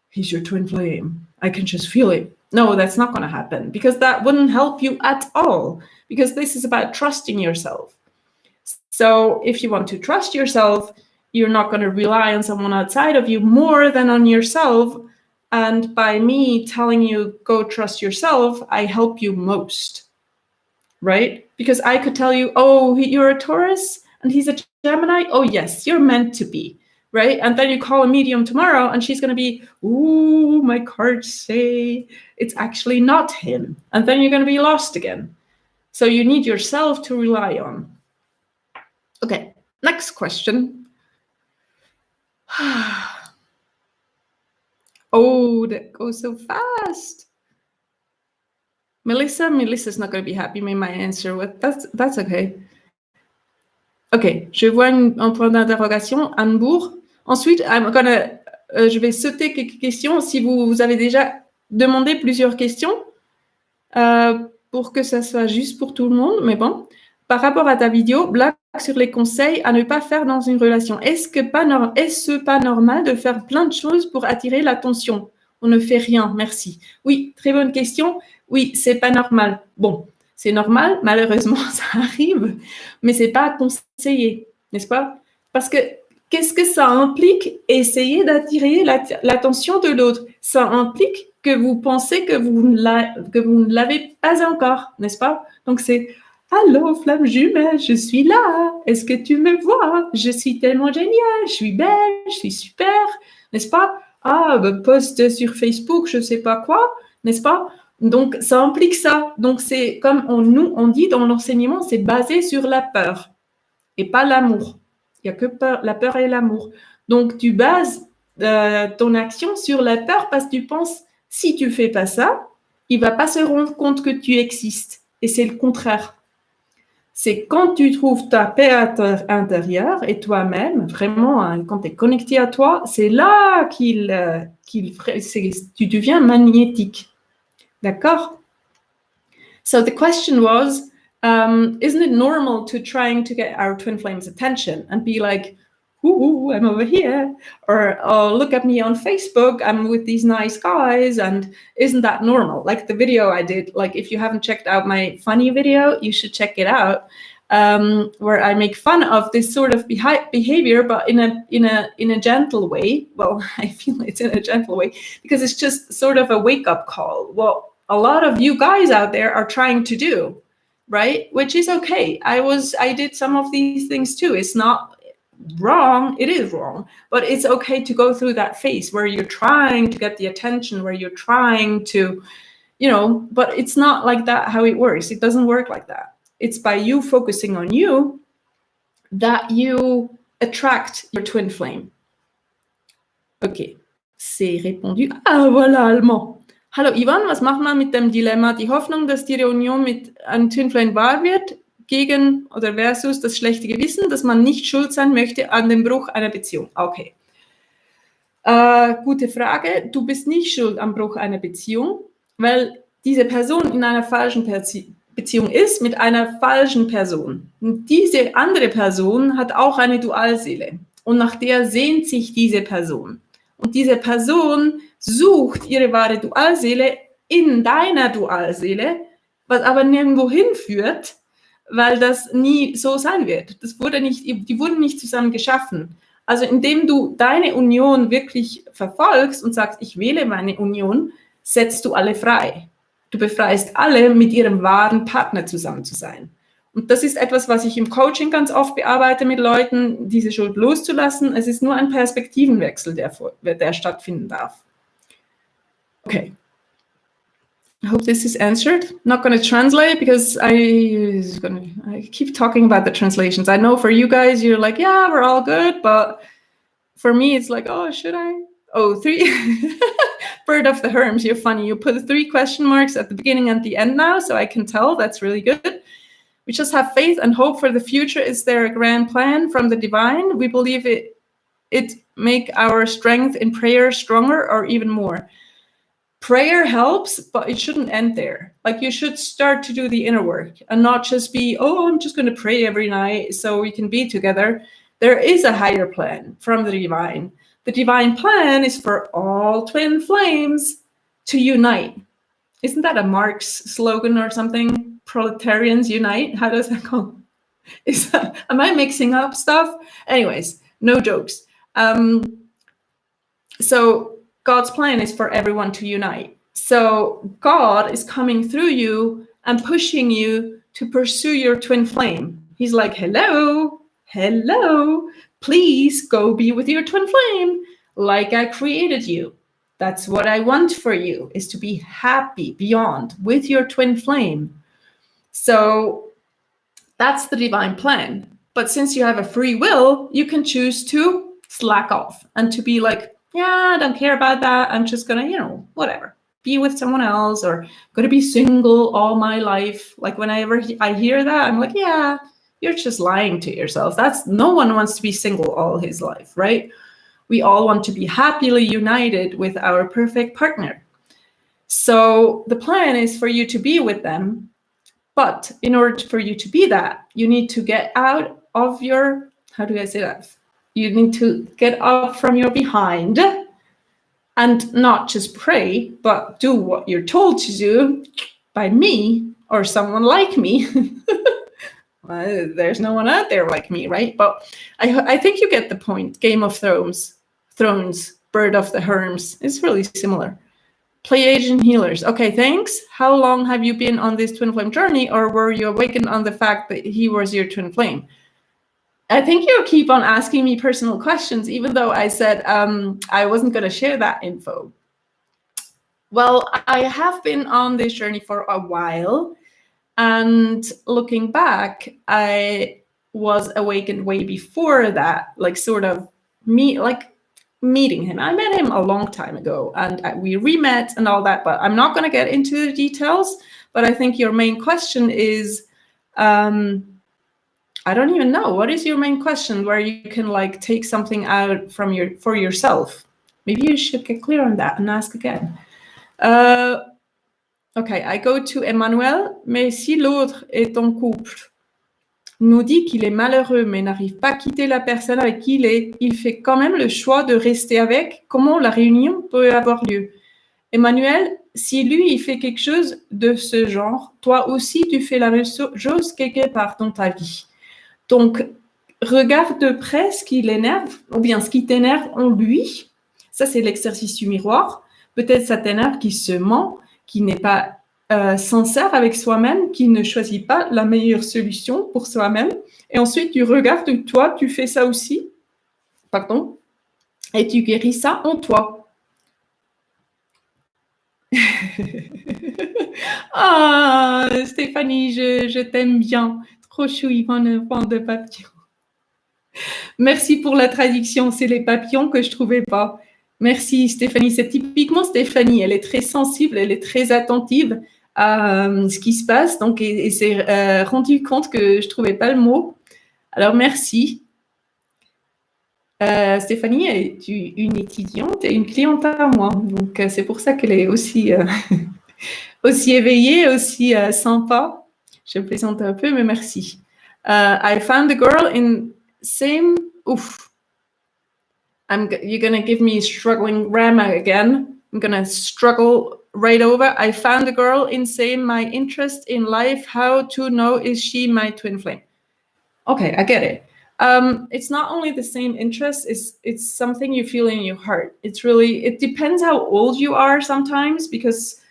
he's your twin flame. I can just feel it. No, that's not going to happen because that wouldn't help you at all because this is about trusting yourself. So if you want to trust yourself, you're not going to rely on someone outside of you more than on yourself. And by me telling you, go trust yourself, I help you most, right? Because I could tell you, oh, you're a Taurus and he's a Gemini. Oh, yes, you're meant to be, right? And then you call a medium tomorrow and she's going to be, ooh, my cards say it's actually not him. And then you're going to be lost again. So you need yourself to rely on. Okay, next question. Oh, that goes so fast. Melissa's not going to be happy with my answer. That's okay. Ok, je vois un point d'interrogation, Anne-Bourg. Ensuite, je vais sauter quelques questions. Si vous avez déjà demandé plusieurs questions, pour que ça soit juste pour tout le monde, mais bon. Par rapport à ta vidéo, blague sur les conseils à ne pas faire dans une relation. Est-ce pas normal de faire plein de choses pour attirer l'attention? On ne fait rien, merci. Oui, très bonne question. Oui, c'est pas normal. Bon, c'est normal, malheureusement, ça arrive, mais c'est pas conseillé, n'est-ce pas? Parce que qu'est-ce que ça implique? Essayer d'attirer l'attention de l'autre. Ça implique que vous pensez que vous ne l'avez pas encore, n'est-ce pas? Donc c'est allô, flamme jumelle, je suis là. Est-ce que tu me vois? Je suis tellement géniale, je suis belle, je suis super, n'est-ce pas? Ah, post sur Facebook, je sais pas quoi, n'est-ce pas? Donc, ça implique ça. Donc, c'est comme on dit dans l'enseignement, c'est basé sur la peur et pas l'amour. Il n'y a que la peur et l'amour. Donc, tu bases ton action sur la peur parce que tu penses, si tu fais pas ça, il va pas se rendre compte que tu existes. Et c'est le contraire. C'est quand tu trouves ta paix intérieure et toi-même, vraiment, hein, quand tu es connecté à toi, c'est là tu deviens magnétique. D'accord? So the question was, isn't it normal to trying to get our twin flames' attention and be like, ooh, I'm over here, or oh, look at me on Facebook, I'm with these nice guys, and isn't that normal? Like the video I did, like if you haven't checked out my funny video, you should check it out, where I make fun of this sort of behavior, but in a gentle way. Well, I feel it's in a gentle way because it's just sort of a wake-up call. Well, a lot of you guys out there are trying to do, right? Which is okay. I did some of these things too. It's not wrong, it is wrong, but it's okay to go through that phase where you're trying to get the attention, where you're trying to, but it's not like that how it works. It doesn't work like that. It's by you focusing on you that you attract your twin flame. Okay, c'est répondu. Ah, voilà, allemand. Hallo Yvonne, was macht man mit dem Dilemma? Die Hoffnung, dass die Reunion mit einem Twin Flame wahr wird, gegen oder versus das schlechte Gewissen, dass man nicht schuld sein möchte an dem Bruch einer Beziehung. Okay. Gute Frage. Du bist nicht schuld am Bruch einer Beziehung, weil diese Person in einer falschen Beziehung ist mit einer falschen Person. Und diese andere Person hat auch eine Dualseele. Und nach der sehnt sich diese Person. Und diese Person sucht ihre wahre Dualseele in deiner Dualseele, was aber nirgendwo hinführt, weil das nie so sein wird. Die wurden nicht zusammen geschaffen. Also indem du deine Union wirklich verfolgst und sagst, ich wähle meine Union, setzt du alle frei. Du befreist alle, mit ihrem wahren Partner zusammen zu sein. Und das ist etwas, was ich im Coaching ganz oft bearbeite mit Leuten, diese Schuld loszulassen. Es ist nur ein Perspektivenwechsel, der stattfinden darf. Okay. I hope this is answered. Not going to translate because I keep talking about the translations. I know for you guys, you're like, yeah, we're all good. But for me, it's like, oh, should I? Oh, 3. Bird of the Herms, you're funny. You put 3 question marks at the beginning and the end now, so I can tell. That's really good. We just have faith and hope for the future. Is there a grand plan from the divine? We believe it make our strength in prayer stronger or even more. Prayer helps, but it shouldn't end there. Like you should start to do the inner work and not just be, oh, I'm just going to pray every night so we can be together. There is a higher plan from the divine. The divine plan is for all twin flames to unite. Isn't that a Marx slogan or something? Proletarians unite? How does that go? Am I mixing up stuff? Anyways, no jokes. So God's plan is for everyone to unite. So God is coming through you and pushing you to pursue your twin flame. He's like, hello, please go be with your twin flame like I created you. That's what I want for you, is to be happy beyond with your twin flame. So that's the divine plan. But since you have a free will, you can choose to slack off and to be like, yeah, I don't care about that. I'm just going to, whatever, be with someone else, or going to be single all my life. Like whenever I hear that, I'm like, yeah, you're just lying to yourself. No one wants to be single all his life, right? We all want to be happily united with our perfect partner. So the plan is for you to be with them. But in order for you to be that, you need to get out of your, how do I say that? You need to get up from your behind and not just pray, but do what you're told to do by me or someone like me. Well, there's no one out there like me, right? But I think you get the point. Game of Thrones, Bird of the Herms. It's really similar. Pleiadian healers. Okay, thanks. How long have you been on this twin flame journey, or were you awakened on the fact that he was your twin flame? I think you keep on asking me personal questions, even though I said I wasn't going to share that info. Well, I have been on this journey for a while, and looking back, I was awakened way before that, like sort of meeting him. I met him a long time ago, and we re-met and all that, but I'm not going to get into the details. But I think your main question is, I don't even know. What is your main question where you can like take something out for yourself? Maybe you should get clear on that and ask again. Okay, I go to Emmanuel. Mais si l'autre est en couple, nous dit qu'il est malheureux mais n'arrive pas à quitter la personne avec qui il fait quand même le choix de rester avec, comment la réunion peut avoir lieu? Emmanuel, si lui, il fait quelque chose de ce genre, toi aussi, tu fais la même chose quelque part dans ta vie. Donc, regarde de près ce qui l'énerve, ou bien ce qui t'énerve en lui. Ça, c'est l'exercice du miroir. Peut-être ça t'énerve qui se ment, qui n'est pas sincère avec soi-même, qui ne choisit pas la meilleure solution pour soi-même. Et ensuite, tu regardes, toi, tu fais ça aussi. Pardon. Et tu guéris ça en toi. Ah, Stéphanie, je t'aime bien. Trop chou, Yvonne, bande de papillons. Merci pour la traduction. C'est les papillons que je trouvais pas. Merci, Stéphanie. C'est typiquement Stéphanie. Elle est très sensible, elle est très attentive à ce qui se passe. Donc, et s'est rendu compte que je trouvais pas le mot. Alors, merci. Stéphanie est une étudiante et une cliente à moi. Donc, c'est pour ça qu'elle est aussi, aussi éveillée, aussi sympa. Je plaisante un peu, mais merci. I found a girl in same... Oof. You're going to give me struggling grammar again. I'm going to struggle right over. I found a girl in same my interest in life. How to know is she my twin flame? Okay, I get it. It's not only the same interest, it's something you feel in your heart. It depends how old you are sometimes, because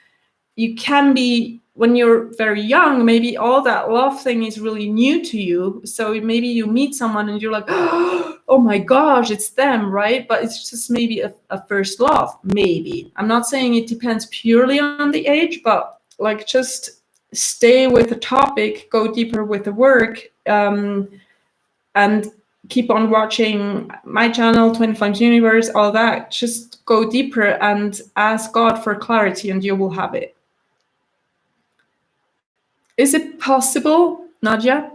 you can be, when you're very young, maybe all that love thing is really new to you. So maybe you meet someone and you're like, oh my gosh, it's them, right? But it's just maybe a first love, maybe. I'm not saying it depends purely on the age, but like, just stay with the topic, go deeper with the work, and keep on watching my channel, Twin Flames Universe, all that. Just go deeper and ask God for clarity, and you will have it. Is it possible, Nadia?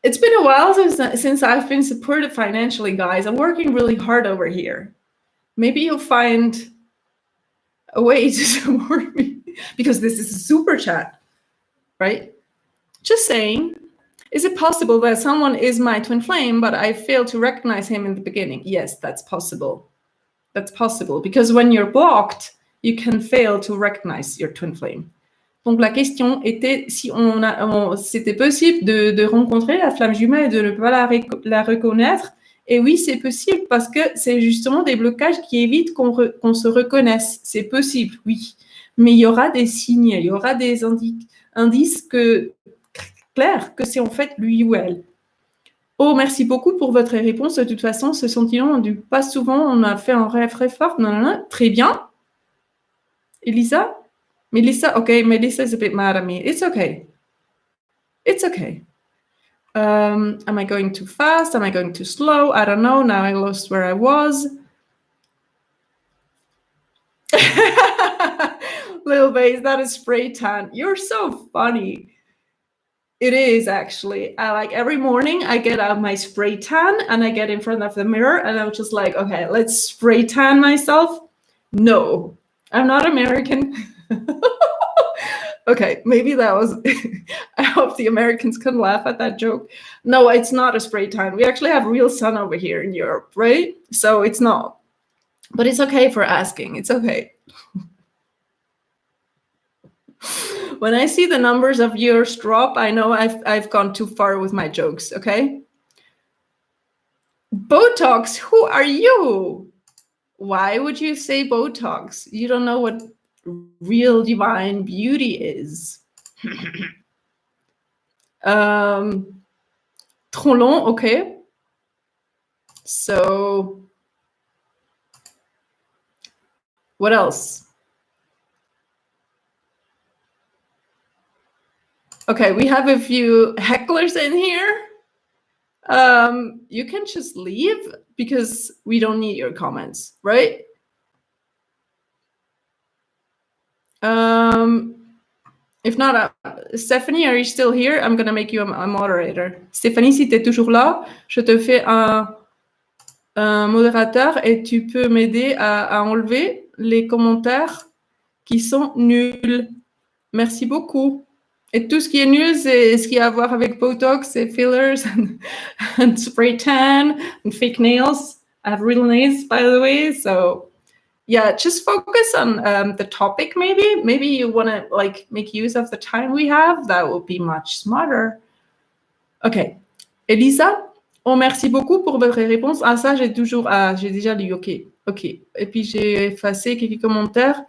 It's been a while since I've been supported financially, guys. I'm working really hard over here. Maybe you'll find a way to support me, because this is a super chat, right? Just saying. Is it possible that someone is my twin flame, but I failed to recognize him in the beginning? Yes, that's possible. That's possible, because when you're blocked, you can fail to recognize your twin flame. Donc la question était si c'était possible de rencontrer la flamme jumelle et de ne pas la reconnaître. Et oui, c'est possible, parce que c'est justement des blocages qui évitent qu'on se reconnaisse. C'est possible, oui. Mais il y aura des signes, il y aura des indices clairs que c'est en fait lui ou elle. Oh, merci beaucoup pour votre réponse. De toute façon, ce sentiment du pas souvent, on a fait un rêve très fort. Non. Très bien. Elisa? Melissa? Okay, Melissa is a bit mad at me. It's okay. It's okay. Am I going too fast? Am I going too slow? I don't know. Now I lost where I was. Little Bass, that is spray tan. You're so funny. It is, actually. Like every morning I get out my spray tan and I get in front of the mirror and I'm just like, okay, let's spray tan myself. No, I'm not American. Okay, maybe that was, I hope the Americans can laugh at that joke. No, it's not a spray tan. We actually have real sun over here in Europe, right? So it's not. But it's okay for asking. It's okay. When I see the numbers of yours drop, I know I've gone too far with my jokes, okay? Botox, who are you? Why would you say Botox? You don't know what real divine beauty is. Trop long, okay. So, what else? Okay, we have a few hecklers in here. You can just leave, because we don't need your comments, right? If not, Stephanie, are you still here? I'm gonna make you a moderator. Stéphanie, si tu es toujours là, je te fais un modérateur et tu peux m'aider à enlever les commentaires qui sont nuls. Merci beaucoup. Et tout ce qui est nul, c'est ce qui a à voir avec Botox et fillers and spray tan and fake nails. I have real nails, by the way. So yeah, just focus on the topic, maybe. Maybe you want to like make use of the time we have. That would be much smarter. OK. Elisa? Oh, merci beaucoup pour votre réponse. Ah, ça, j'ai déjà lu. OK. OK. Et puis, j'ai effacé quelques commentaires.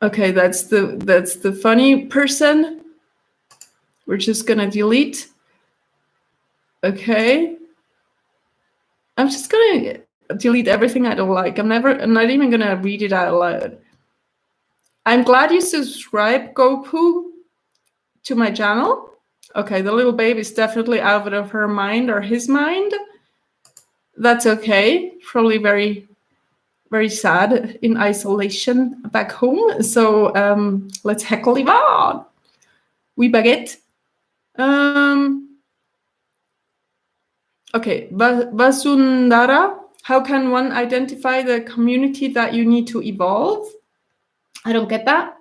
Okay, that's the funny person. We're just gonna delete. Okay. I'm just gonna delete everything I don't like. I'm not even gonna read it out loud. I'm glad you subscribe, Gopu, to my channel. Okay, the little babe is definitely out of her mind or his mind. That's okay. Probably very, very sad in isolation back home. So let's heckle Yvonne. Oui, baguette. Okay, Basundara, how can one identify the community that you need to evolve? I don't get that.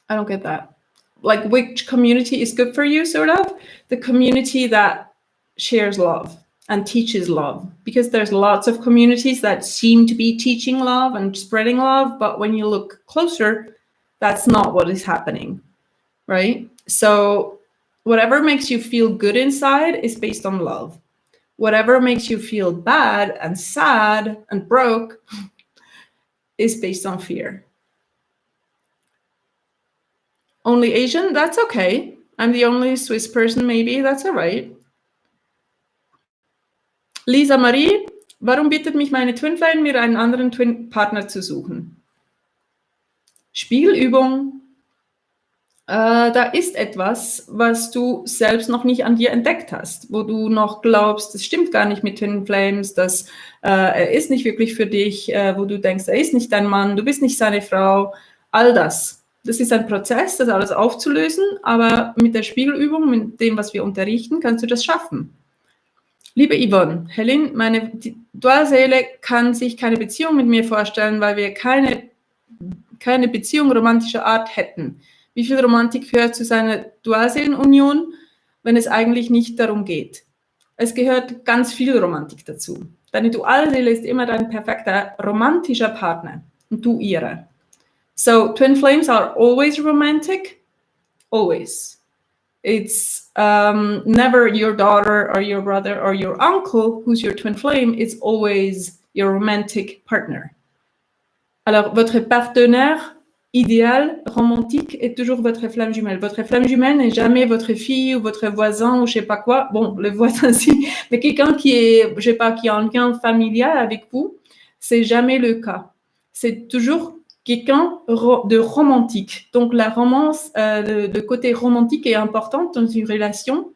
I don't get that. Like, which community is good for you, sort of? The community that shares love. and teaches love, because there's lots of communities that seem to be teaching love and spreading love, but when you look closer, that's not what is happening, right? So whatever makes you feel good inside is based on love. Whatever makes you feel bad and sad and broke is based on fear. Only Asian? That's okay. I'm the only Swiss person, maybe. That's all right. Lisa Marie, warum bittet mich meine Twin Flame, mir einen anderen Twin-Partner zu suchen? Spiegelübung. Da ist etwas, was du selbst noch nicht an dir entdeckt hast, wo du noch glaubst, das stimmt gar nicht mit Twin Flames, dass er ist nicht wirklich für dich, wo du denkst, er ist nicht dein Mann, du bist nicht seine Frau, all das. Das ist ein Prozess, das alles aufzulösen, aber mit der Spiegelübung, mit dem, was wir unterrichten, kannst du das schaffen. Liebe Yvonne, Helen, meine Dualseele kann sich keine Beziehung mit mir vorstellen, weil wir keine Beziehung romantischer Art hätten. Wie viel Romantik gehört zu seiner Dualseelenunion, wenn es eigentlich nicht darum geht? Es gehört ganz viel Romantik dazu. Deine Dualseele ist immer dein perfekter romantischer Partner und du ihre. So, Twin Flames are always romantic, always. It's never your daughter or your brother or your uncle who's your twin flame. It's always your romantic partner. Alors, votre partenaire idéal, romantique, est toujours votre flamme jumelle. Votre flamme jumelle n'est jamais votre fille ou votre voisin ou je sais pas quoi. Bon, le voisin si, mais quelqu'un qui est, je sais pas, qui a un lien familial avec vous, c'est jamais le cas. C'est toujours quelqu'un de romantique. Donc, la romance, le côté romantique est important dans une relation,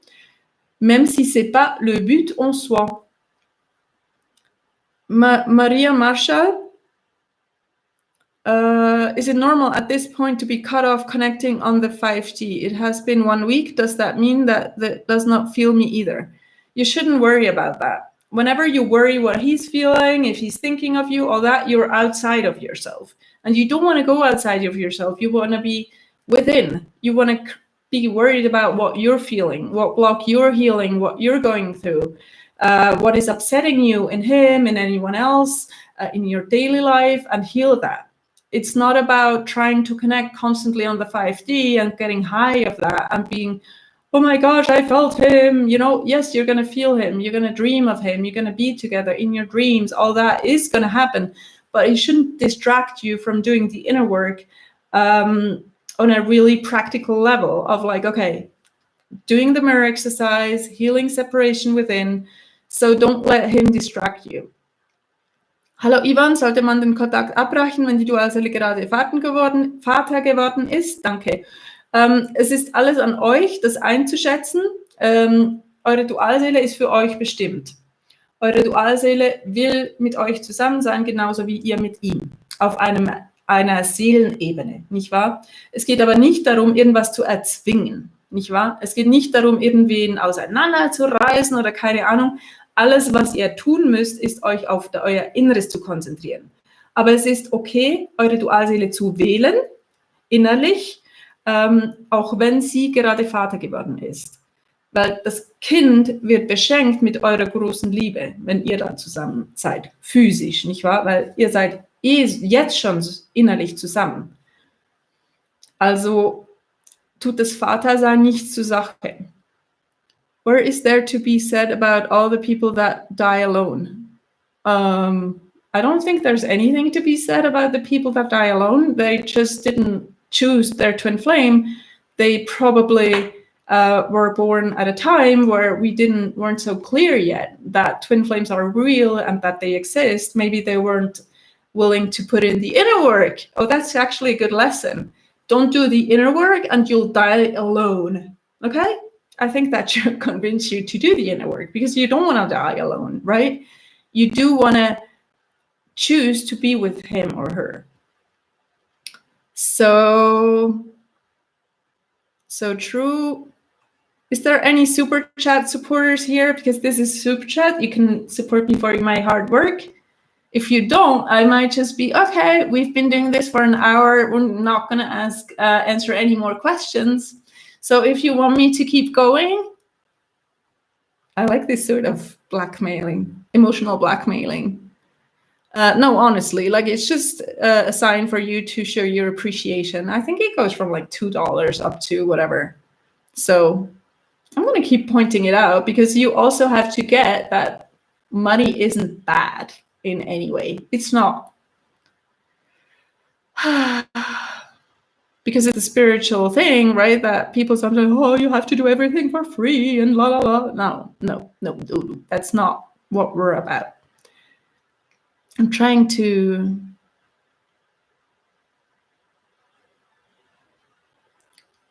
même si c'est pas le but en soi. Maria Marshall, is it normal at this point to be cut off connecting on the 5G? It has been 1 week. Does that mean that does not feel me either? You shouldn't worry about that. Whenever you worry what he's feeling, if he's thinking of you, all that, you're outside of yourself. And you don't want to go outside of yourself. You want to be within. You want to be worried about what you're feeling, what block you're healing, what you're going through, what is upsetting you in him and anyone else in your daily life, and heal that. It's not about trying to connect constantly on the 5D and getting high of that and being, oh my gosh, I felt him. You know, yes, you're going to feel him. You're going to dream of him. You're going to be together in your dreams. All that is going to happen. But it shouldn't distract you from doing the inner work on a really practical level of like, okay, doing the mirror exercise, healing separation within. So don't let him distract you. Hallo Yvonne, sollte man den Kontakt abbrechen, wenn die Dualseele gerade Vater geworden ist? Danke. Es ist alles an euch, das einzuschätzen. Eure Dualseele ist für euch bestimmt. Eure Dualseele will mit euch zusammen sein, genauso wie ihr mit ihm, auf einer Seelenebene, nicht wahr? Es geht aber nicht darum, irgendwas zu erzwingen, nicht wahr? Es geht nicht darum, irgendwen auseinanderzureißen oder keine Ahnung. Alles, was ihr tun müsst, ist euch auf euer Inneres zu konzentrieren. Aber es ist okay, eure Dualseele zu wählen, innerlich, auch wenn sie gerade Vater geworden ist. Weil das Kind wird beschenkt mit eurer großen Liebe, wenn ihr dann zusammen seid, physisch, nicht wahr? Weil ihr seid jetzt schon innerlich zusammen. Also tut das Vatersein nichts zur Sache. Where is there to be said about all the people that die alone? I don't think there's anything to be said about the people that die alone. They just didn't choose their twin flame. They probably were born at a time where we weren't so clear yet that twin flames are real and that they exist. Maybe they weren't willing to put in the inner work. Oh, that's actually a good lesson. Don't do the inner work and you'll die alone. Okay? I think that should convince you to do the inner work because you don't want to die alone, right? You do want to choose to be with him or her. So true. Is there any super chat supporters here? Because this is super chat. You can support me for my hard work. If you don't, I might just be, okay, we've been doing this for an hour. We're not going to answer any more questions. So if you want me to keep going, I like this sort of blackmailing, emotional blackmailing. No, honestly, like it's just a sign for you to show your appreciation. I think it goes from like $2 up to whatever. So I'm going to keep pointing it out because you also have to get that money isn't bad in any way. It's not. Because it's a spiritual thing, right? That people sometimes, oh, you have to do everything for free and la la la. No. That's not what we're about. I'm trying to.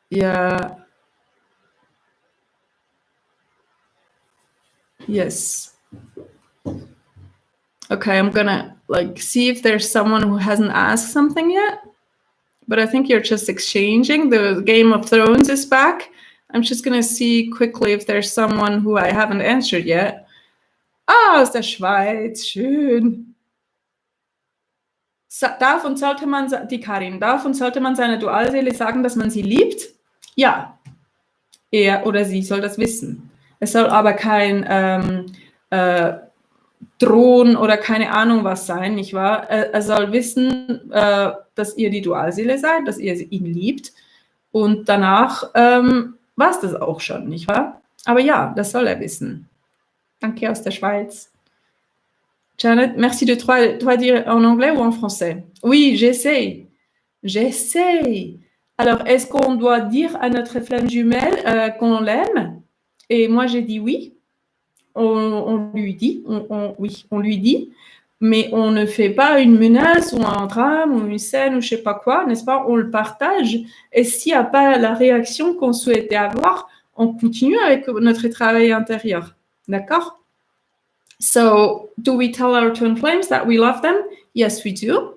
Yeah. Yes. Okay, I'm gonna like see if there's someone who hasn't asked something yet. But I think you're just exchanging. The Game of Thrones is back. I'm just gonna see quickly if there's someone who I haven't answered yet. Ah, aus der Schweiz, schön. Darf und sollte man, die Karin, darf und sollte man seiner Dualseele sagen, dass man sie liebt? Ja, er oder sie soll das wissen. Es soll aber kein Drohen oder keine Ahnung was sein, nicht wahr? Er soll wissen, dass ihr die Dualseele seid, dass ihr ihn liebt und danach war es das auch schon, nicht wahr? Aber ja, das soll er wissen. Danke aus der Schweiz. Janet, merci de toi dire en anglais ou en français? Oui, j'essaye. J'essaye. Alors, est-ce qu'on doit dire à notre flamme jumelle qu'on l'aime? Et moi, j'ai dit oui. On lui dit, oui, on lui dit, mais on ne fait pas une menace ou un drame ou une scène ou je sais pas quoi, n'est-ce pas? On le partage. Et s'il n'y a pas la réaction qu'on souhaitait avoir, on continue avec notre travail intérieur. D'accord? So, do we tell our twin flames that we love them? Yes, we do.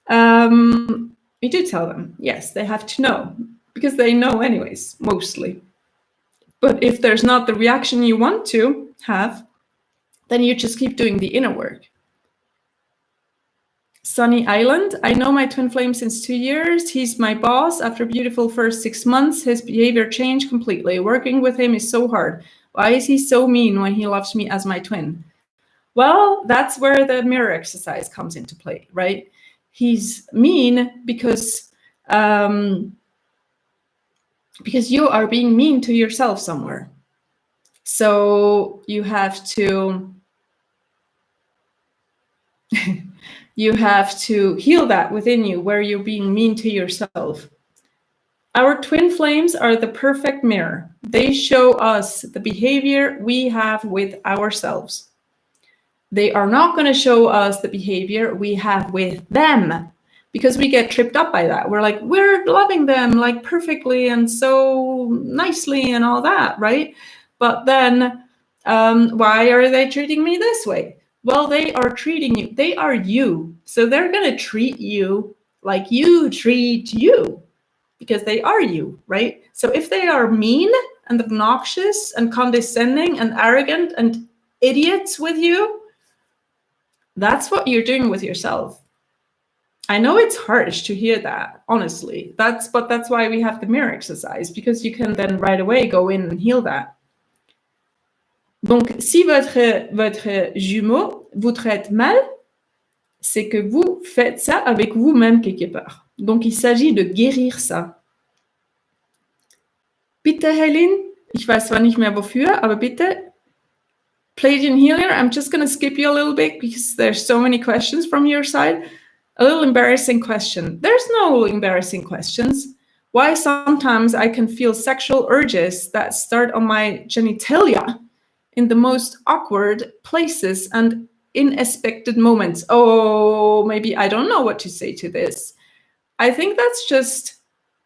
We do tell them. Yes, they have to know because they know anyways, mostly. But if there's not the reaction you want to have, then you just keep doing the inner work. Sunny Island, I know my twin flame since 2 years. He's my boss. After a beautiful first 6 months, his behavior changed completely. Working with him is so hard. Why is he so mean when he loves me as my twin? Well, that's where the mirror exercise comes into play, right? He's mean because you are being mean to yourself somewhere. So you have to heal that within you where you're being mean to yourself. Our twin flames are the perfect mirror. They show us the behavior we have with ourselves. They are not going to show us the behavior we have with them because we get tripped up by that. We're like, we're loving them like perfectly and so nicely and all that, right? But then why are they treating me this way? Well, they are treating you. They are you. So they're going to treat you like you treat you because they are you, right? So if they are mean and obnoxious and condescending and arrogant and idiots with you, that's what you're doing with yourself. I know it's harsh to hear that, honestly. That's why we have the mirror exercise, because you can then right away go in and heal that. Donc, si votre jumeau vous traite mal, c'est que vous faites ça avec vous-même quelque part. Donc, il s'agit de guérir ça. Bitte, Helen, ich weiß zwar nicht mehr wofür, aber bitte, Pleiadian Healer, I'm just going to skip you a little bit because there's so many questions from your side. A little embarrassing question. There's no embarrassing questions. Why sometimes I can feel sexual urges that start on my genitalia in the most awkward places and unexpected moments. Oh, maybe I don't know what to say to this. I think that's just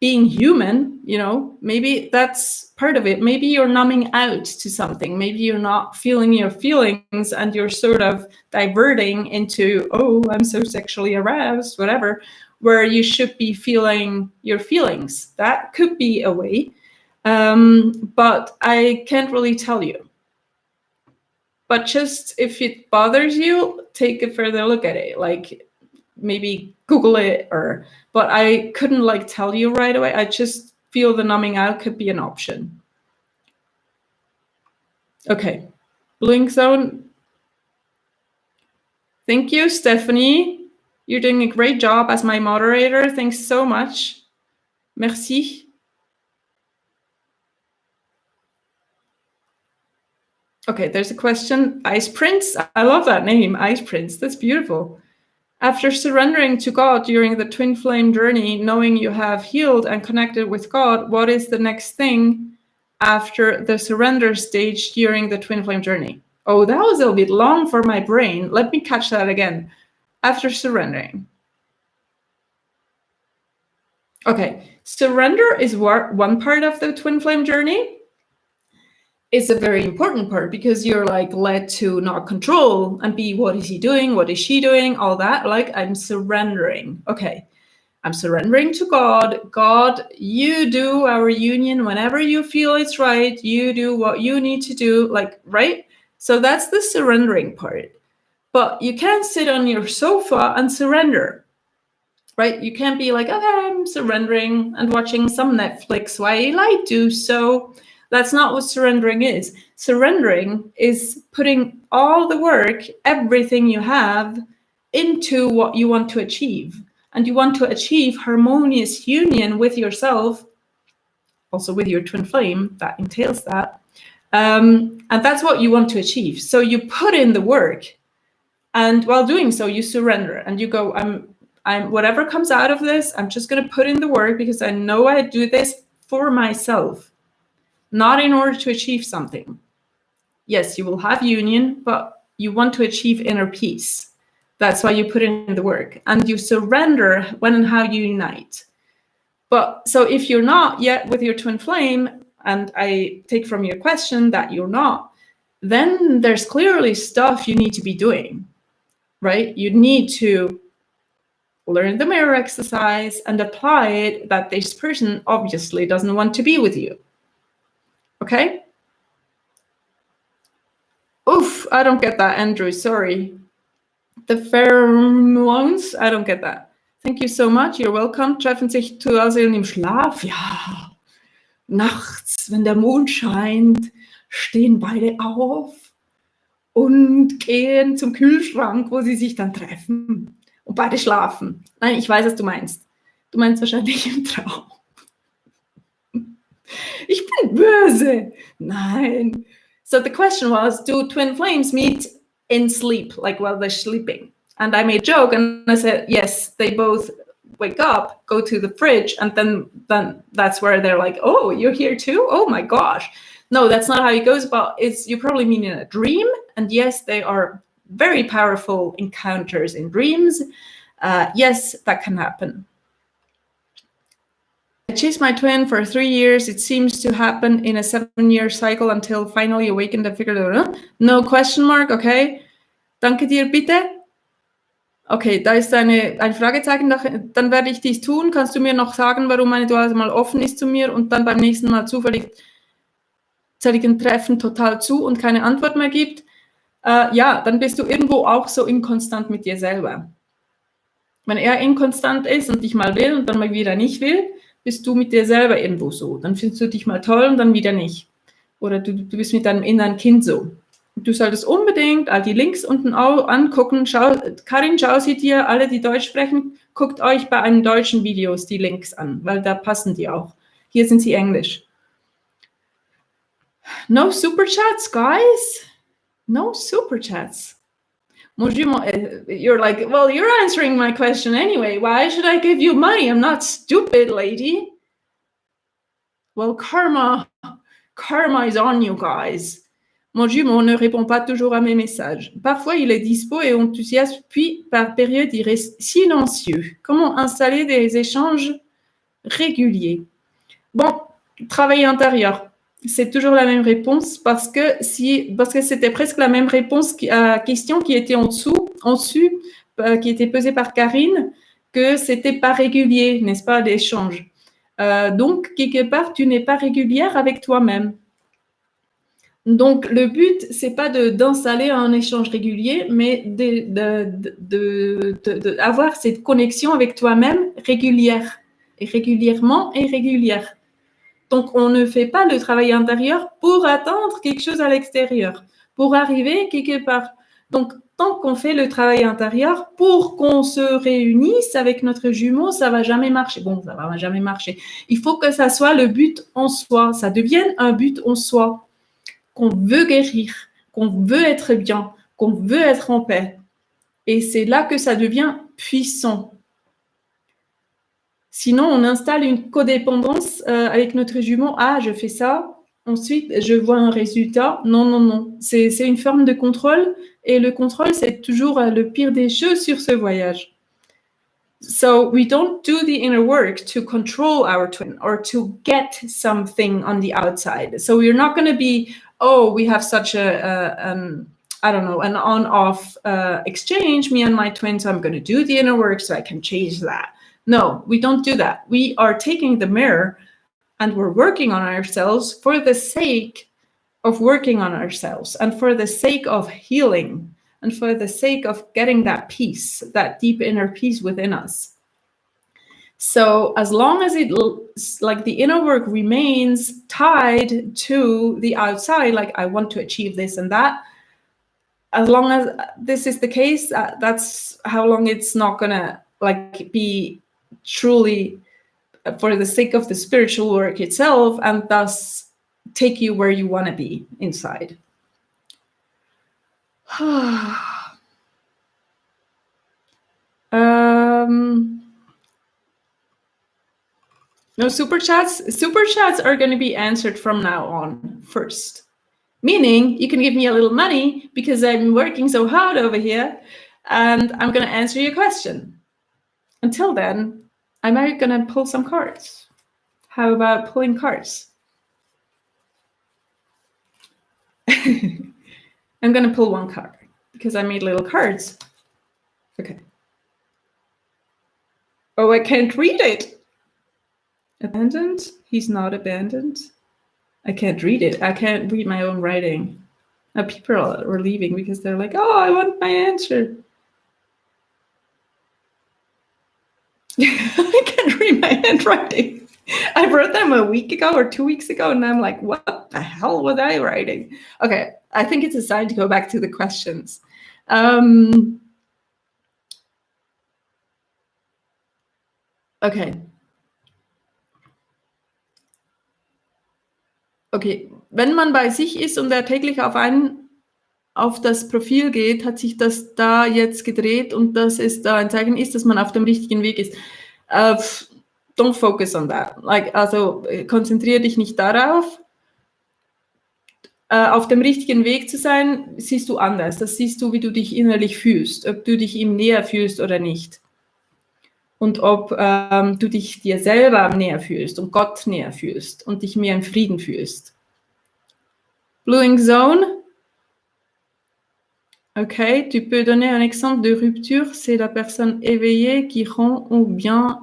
being human, you know, maybe that's part of it. Maybe you're numbing out to something. Maybe you're not feeling your feelings and you're sort of diverting into, oh, I'm so sexually aroused, whatever, where you should be feeling your feelings. That could be a way, but I can't really tell you. But just if it bothers you, take a further look at it. Like maybe Google it but I couldn't like tell you right away. I just feel the numbing out could be an option. Okay. Blink zone. Thank you, Stephanie. You're doing a great job as my moderator. Thanks so much. Merci. Okay, there's a question. Ice Prince. I love that name, Ice Prince. That's beautiful. After surrendering to God during the twin flame journey, knowing you have healed and connected with God, what is the next thing after the surrender stage during the twin flame journey? Oh, that was a little bit long for my brain. Let me catch that again. After surrendering. Okay, surrender is one part of the twin flame journey. It's a very important part because you're like led to not control and be, what is he doing? What is she doing? All that. Like, I'm surrendering. Okay, I'm surrendering to God. God, you do our union whenever you feel it's right. You do what you need to do. Like, right? So that's the surrendering part. But you can't sit on your sofa and surrender. Right? You can't be like, okay, I'm surrendering and watching some Netflix while I do so. That's not what surrendering is. Surrendering is putting all the work, everything you have, into what you want to achieve. And you want to achieve harmonious union with yourself, also with your twin flame, that entails that. And that's what you want to achieve. So you put in the work. And while doing so, you surrender and you go, I'm whatever comes out of this, I'm just going to put in the work because I know I do this for myself, not in order to achieve something. Yes, you will have union, but you want to achieve inner peace. That's why you put in the work and you surrender when and how you unite. But so if you're not yet with your twin flame, and I take from your question that you're not, then there's clearly stuff you need to be doing, right? You need to learn the mirror exercise and apply it that this person obviously doesn't want to be with you. Okay? Oof, I don't get that, Andrew, sorry. The pheromones, I don't get that. Thank you so much, you're welcome. Treffen sich zu Hause im Schlaf? Ja. Nachts, wenn der Mond scheint, stehen beide auf und gehen zum Kühlschrank, wo sie sich dann treffen. Und beide schlafen. Nein, ich weiß, was du meinst. Du meinst wahrscheinlich im Traum. Ich bin böse. Nein. So the question was, do twin flames meet in sleep, like while they're sleeping? And I made a joke and I said, yes, they both wake up, go to the fridge, and then that's where they're like, oh, you're here too? Oh my gosh. No, that's not how it goes, but you probably mean in a dream. And yes, they are very powerful encounters in dreams. Yes, that can happen. I chased my twin for 3 years. It seems to happen in a 7-year cycle until finally awakened and figured it out. No question mark, okay. Danke dir, bitte. Okay, da ist ein Fragezeichen. Dann werde ich dies tun. Kannst du mir noch sagen, warum meine Duale mal offen ist zu mir und dann beim nächsten Mal zufälligen Treffen total zu und keine Antwort mehr gibt? Ja, dann bist du irgendwo auch so inkonstant mit dir selber. Wenn er inkonstant ist und dich mal will und dann mal wieder nicht will, bist du mit dir selber irgendwo so. Dann findest du dich mal toll und dann wieder nicht. Oder du bist mit deinem inneren Kind so. Du solltest unbedingt all die Links unten angucken. Karin, schau sie dir, alle, die Deutsch sprechen, guckt euch bei einem deutschen Videos die Links an, weil da passen die auch. Hier sind sie Englisch. No super chats, guys. No super chats. You're like, well, you're answering my question anyway. Why should I give you money? I'm not stupid, lady. Well, karma is on you guys. Mon jumeau ne répond pas toujours à mes messages. Parfois, il est dispo et enthousiaste, puis par période, il reste silencieux. Comment installer des échanges réguliers? Bon, travail intérieur. C'est toujours la même réponse parce que c'était presque la même réponse question qui était en dessous, qui était posée par Karine, que c'était pas régulier, n'est-ce pas, l'échange. Donc, quelque part, tu n'es pas régulière avec toi-même. Donc, le but, c'est pas d'installer un échange régulier, mais d'avoir cette connexion avec toi-même régulière, et régulièrement et régulière. Donc, on ne fait pas le travail intérieur pour attendre quelque chose à l'extérieur, pour arriver quelque part. Donc, tant qu'on fait le travail intérieur pour qu'on se réunisse avec notre jumeau, ça va jamais marcher. Bon, ça va jamais marcher. Il faut que ça soit le but en soi, ça devienne un but en soi, qu'on veut guérir, qu'on veut être bien, qu'on veut être en paix. Et c'est là que ça devient puissant. Sinon, on installe une codépendance avec notre jumeau. Ah, je fais ça, ensuite je vois un résultat. Non, non, non. C'est une forme de contrôle et le contrôle, c'est toujours le pire des choses sur ce voyage. So we don't do the inner work to control our twin or to get something on the outside. So we're not going to be, oh, we have such I don't know, an on-off exchange, me and my twin, so I'm going to do the inner work so I can change that. No, we don't do that. We are taking the mirror and we're working on ourselves for the sake of working on ourselves and for the sake of healing and for the sake of getting that peace, that deep inner peace within us. So as long as like the inner work remains tied to the outside, like I want to achieve this and that, as long as this is the case, that's how long it's not gonna like be truly for the sake of the spiritual work itself, and thus take you where you want to be inside. No super chats. Super chats are going to be answered from now on first. Meaning you can give me a little money because I'm working so hard over here and I'm going to answer your question. Until then, I'm going to pull some cards. How about pulling cards? I'm going to pull one card because I made little cards. Okay. Oh, I can't read it. Abandoned? He's not abandoned. I can't read it. I can't read my own writing. Now people are leaving because they're like, oh, I want my answer. I can't read my handwriting. I wrote them a week ago or 2 weeks ago, and I'm like, what the hell was I writing? Okay, I think it's a sign to go back to the questions. Okay. Okay, wenn man bei sich ist und er täglich auf das Profil geht, hat sich das da jetzt gedreht und dass es da ein Zeichen ist, dass man auf dem richtigen Weg ist. Don't focus on that. Like, also konzentriere dich nicht darauf. Auf dem richtigen Weg zu sein, siehst du anders. Das siehst du, wie du dich innerlich fühlst, ob du dich ihm näher fühlst oder nicht. Und ob du dich dir selber näher fühlst und Gott näher fühlst und dich mehr im Frieden fühlst. Blue Ink Zone. Ok, tu peux donner un exemple de rupture, c'est la personne éveillée qui rompt ou bien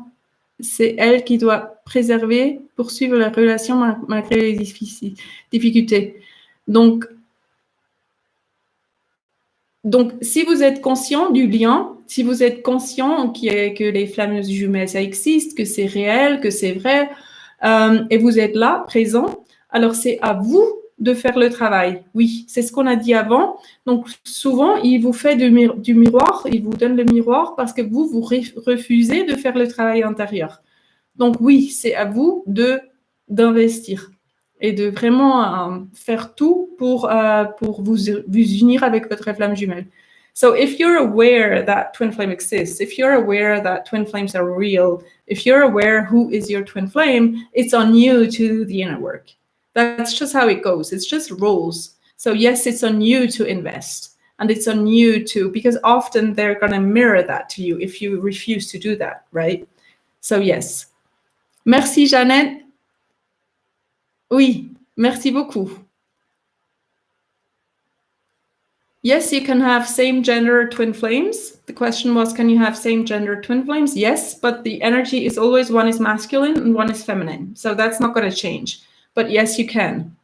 c'est elle qui doit préserver, poursuivre la relation malgré les difficultés. Donc, si vous êtes conscient du lien, si vous êtes conscient que les flammes jumelles, ça existe, que c'est réel, que c'est vrai, et vous êtes là, présent, alors c'est à vous de faire le travail. Oui, c'est ce qu'on a dit avant. Donc, souvent, il vous fait du miroir, il vous donne le miroir parce que vous refusez de faire le travail intérieur. Donc, oui, c'est à vous d'investir et de vraiment faire tout pour vous unir avec votre flamme jumelle. So if you're aware that twin flame exists, if you're aware that twin flames are real, if you're aware who is your twin flame, it's on you to do the inner work. That's just how it goes. It's just rules. So yes, it's on you to invest. And it's on you to, because often they're going to mirror that to you if you refuse to do that, right? So yes. Merci, Jeannette. Oui, merci beaucoup. Yes, you can have same gender twin flames. The question was, can you have same gender twin flames? Yes, but the energy is always one is masculine and one is feminine. So that's not going to change. But yes, you can.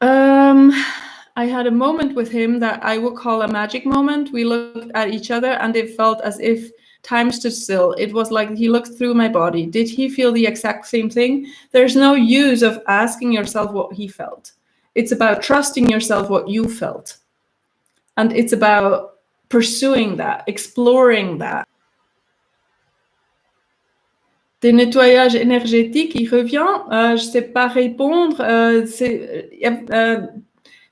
I had a moment with him that I would call a magic moment. We looked at each other and it felt as if Time stood still. It was like he looked through my body. Did he feel the exact same thing? There's no use of asking yourself what he felt. It's about trusting yourself what you felt. And it's about pursuing that, exploring that. Des nettoyages énergétiques, il revient. Je ne sais pas répondre.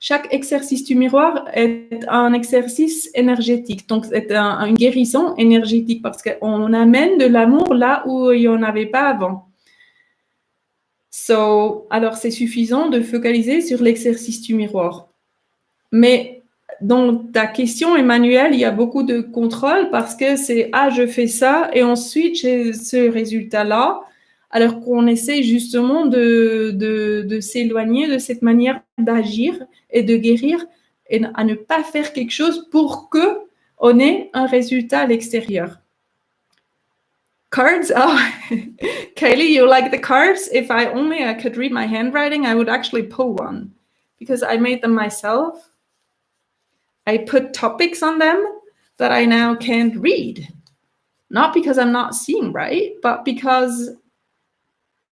Chaque exercice du miroir est un exercice énergétique, donc c'est une guérison énergétique parce qu'on amène de l'amour là où il n'y en avait pas avant. Alors c'est suffisant de focaliser sur l'exercice du miroir. Mais dans ta question, Emmanuel, il y a beaucoup de contrôle parce que c'est « Ah, je fais ça et ensuite j'ai ce résultat-là », alors qu'on essaie justement de s'éloigner de cette manière d'agir et de guérir et à ne pas faire quelque chose pour qu'on ait un résultat à l'extérieur. Cards? Oh, Kaylee, you like the cards? If I could read my handwriting, I would actually pull one because I made them myself. I put topics on them that I now can't read. Not because I'm not seeing right, but because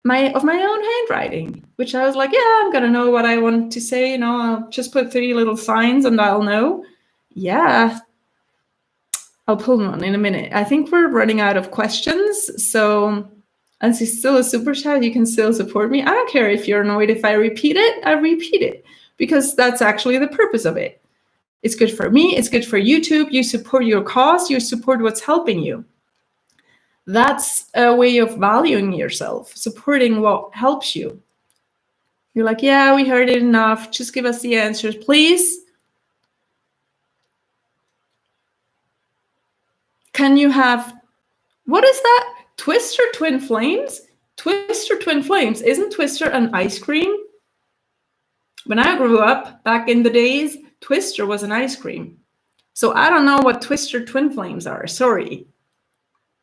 of my own handwriting, which I was like, yeah, I'm gonna know what I want to say, I'll just put 3 little signs and I'll know. Yeah, I'll pull one in a minute. I think we're running out of questions, so as it's still a super chat, you can still support me. I don't care if you're annoyed if I repeat it, I repeat it, because that's actually the purpose of it. It's good for me, it's good for YouTube, you support your cause, you support what's helping you. That's a way of valuing yourself, supporting what helps you. You're like, yeah, we heard it enough, just give us the answers, please. Can you have, what is that? Twister Twin Flames? Twister Twin Flames, isn't Twister an ice cream? When I grew up, back in the days, Twister was an ice cream. So I don't know what Twister Twin Flames are, sorry.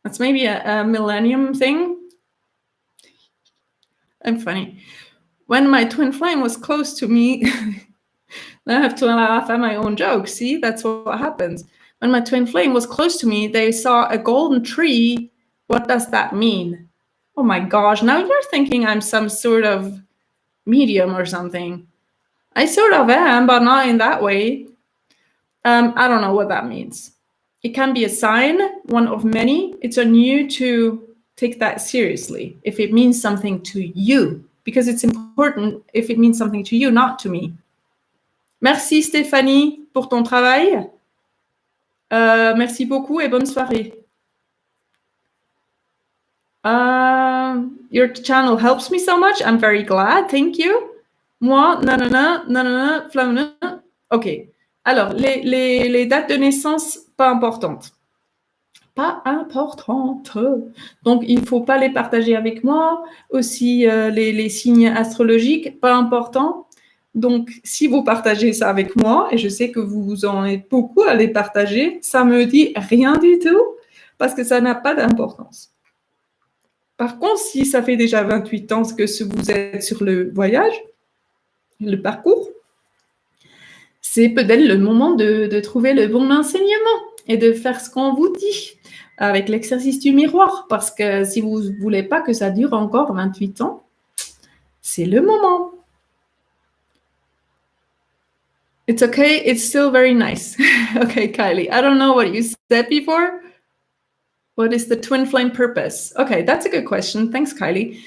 That's maybe a millennium thing. I'm funny. When my twin flame was close to me, I have to laugh at my own joke. See, that's what happens. When my twin flame was close to me, they saw a golden tree. What does that mean? Oh my gosh, now you're thinking I'm some sort of medium or something. I sort of am, but not in that way. I don't know what that means. It can be a sign, one of many. It's on you to take that seriously if it means something to you, because it's important if it means something to you, not to me. Merci Stéphanie pour ton travail. Merci beaucoup et bonne soirée. Your channel helps me so much. I'm very glad. Thank you. Moi, nanana, flamana. OK. Alors, les dates de naissance, pas importantes. Pas importantes. Donc, il ne faut pas les partager avec moi. Aussi, les signes astrologiques, pas importants. Donc, si vous partagez ça avec moi, et je sais que vous en êtes beaucoup à les partager, ça ne me dit rien du tout, parce que ça n'a pas d'importance. Par contre, si ça fait déjà 28 ans que vous êtes sur le voyage, le parcours, c'est peut-être le moment de trouver le bon enseignement et de faire ce qu'on vous dit avec l'exercice du miroir, parce que si vous ne voulez pas que ça dure encore 28 ans, c'est le moment. It's okay, it's still very nice. Okay, Kylie, I don't know what you said before. What is the twin flame purpose? Okay, that's a good question. Thanks, Kylie.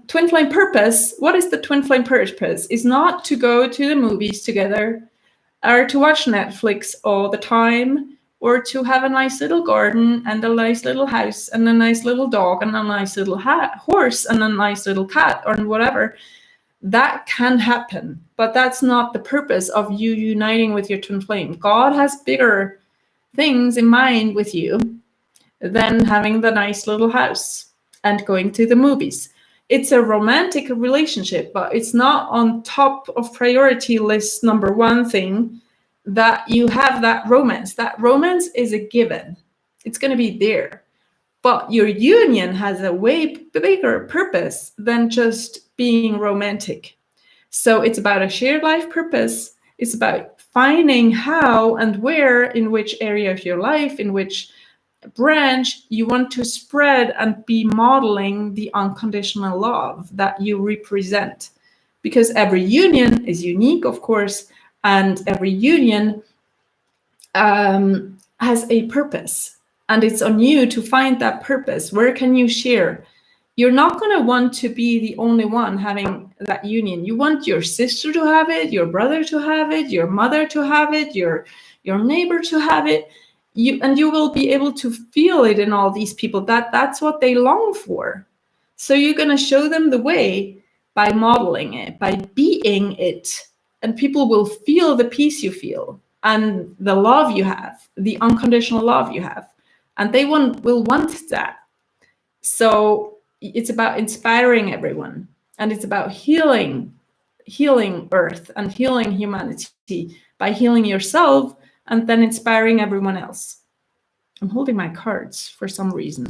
Twin flame purpose, what is the twin flame purpose? Is not to go to the movies together or to watch Netflix all the time or to have a nice little garden and a nice little house and a nice little dog and a nice little horse and a nice little cat or whatever. That can happen, but that's not the purpose of you uniting with your twin flame. God has bigger things in mind with you than having the nice little house and going to the movies. It's a romantic relationship, but it's not on top of priority list number one thing that you have that romance. That romance is a given. It's going to be there. But your union has a way bigger purpose than just being romantic. So it's about a shared life purpose. It's about finding how and where, in which area of your life, in which branch, you want to spread and be modeling the unconditional love that you represent. Because every union is unique, of course, and every union has a purpose. And it's on you to find that purpose. Where can you share? You're not going to want to be the only one having that union. You want your sister to have it, your brother to have it, your mother to have it, your neighbor to have it. You will be able to feel it in all these people. That's what they long for. So you're going to show them the way by modeling it, by being it. And people will feel the peace you feel and the love you have, the unconditional love you have. And they will want that. So it's about inspiring everyone, and it's about healing Earth and healing humanity by healing yourself and then inspiring everyone else. I'm holding my cards for some reason.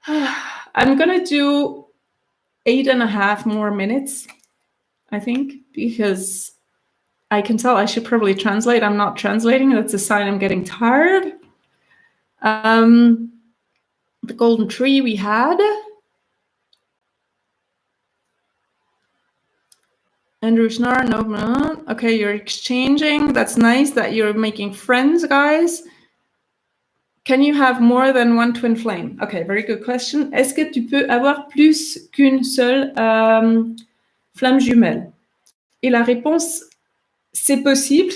I'm gonna do 8.5 more minutes, I think, because I can tell I should probably translate. I'm not translating. That's a sign I'm getting tired. The golden tree we had. Andrew Schnar, no. Okay, you're exchanging. That's nice that you're making friends, guys. Can you have more than one twin flame? Okay, very good question. Est-ce que tu peux avoir plus qu'une seule flamme jumelle? Et la réponse, c'est possible,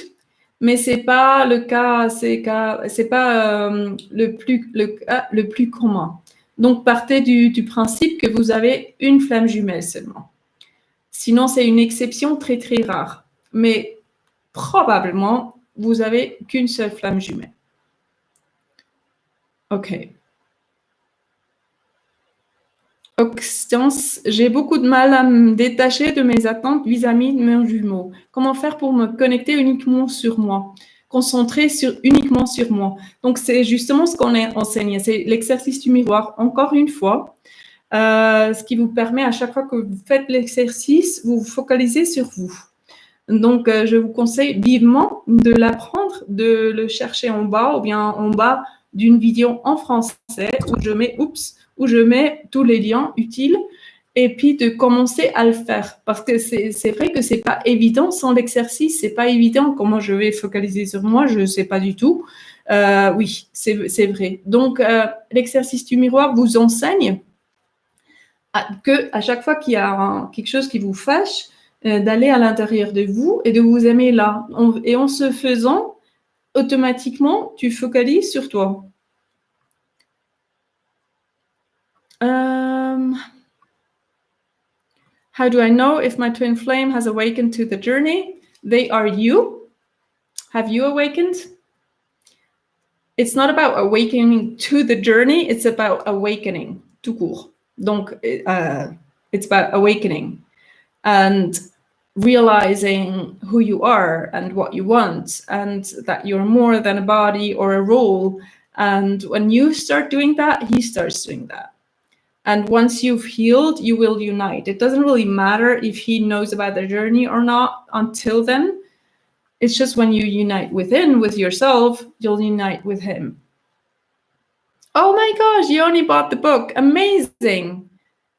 mais c'est pas le cas, c'est pas le plus commun. Donc, partez du principe que vous avez une flamme jumelle seulement. Sinon, c'est une exception très, très rare. Mais probablement, vous avez qu'une seule flamme jumelle. OK. Oxydence, j'ai beaucoup de mal à me détacher de mes attentes vis-à-vis de mes jumeaux. Comment faire pour me connecter uniquement sur moi? Concentrer uniquement sur moi. Donc, c'est justement ce qu'on a enseigné. C'est l'exercice du miroir. Encore une fois, ce qui vous permet, à chaque fois que vous faites l'exercice, vous vous focalisez sur vous. Donc, je vous conseille vivement de l'apprendre, de le chercher en bas ou bien en bas d'une vidéo en français où je mets tous les liens utiles et puis de commencer à le faire. Parce que c'est vrai que c'est pas évident sans l'exercice, c'est pas évident comment je vais focaliser sur moi, je sais pas du tout. Oui, c'est vrai. Donc, l'exercice du miroir vous enseigne que à chaque fois qu'il y a quelque chose qui vous fâche, d'aller à l'intérieur de vous et de vous aimer là. Et en se faisant, automatiquement, tu focalises sur toi. How do I know if my twin flame has awakened to the journey? They are you. Have you awakened? It's not about awakening to the journey, it's about awakening, tout court. Donc, it's about awakening and realizing who you are and what you want and that you're more than a body or a role. And when you start doing that, he starts doing that. And once you've healed, you will unite. It doesn't really matter if he knows about the journey or not until then. It's just when you unite within, with yourself, you'll unite with him. Oh my gosh, you only bought the book. Amazing.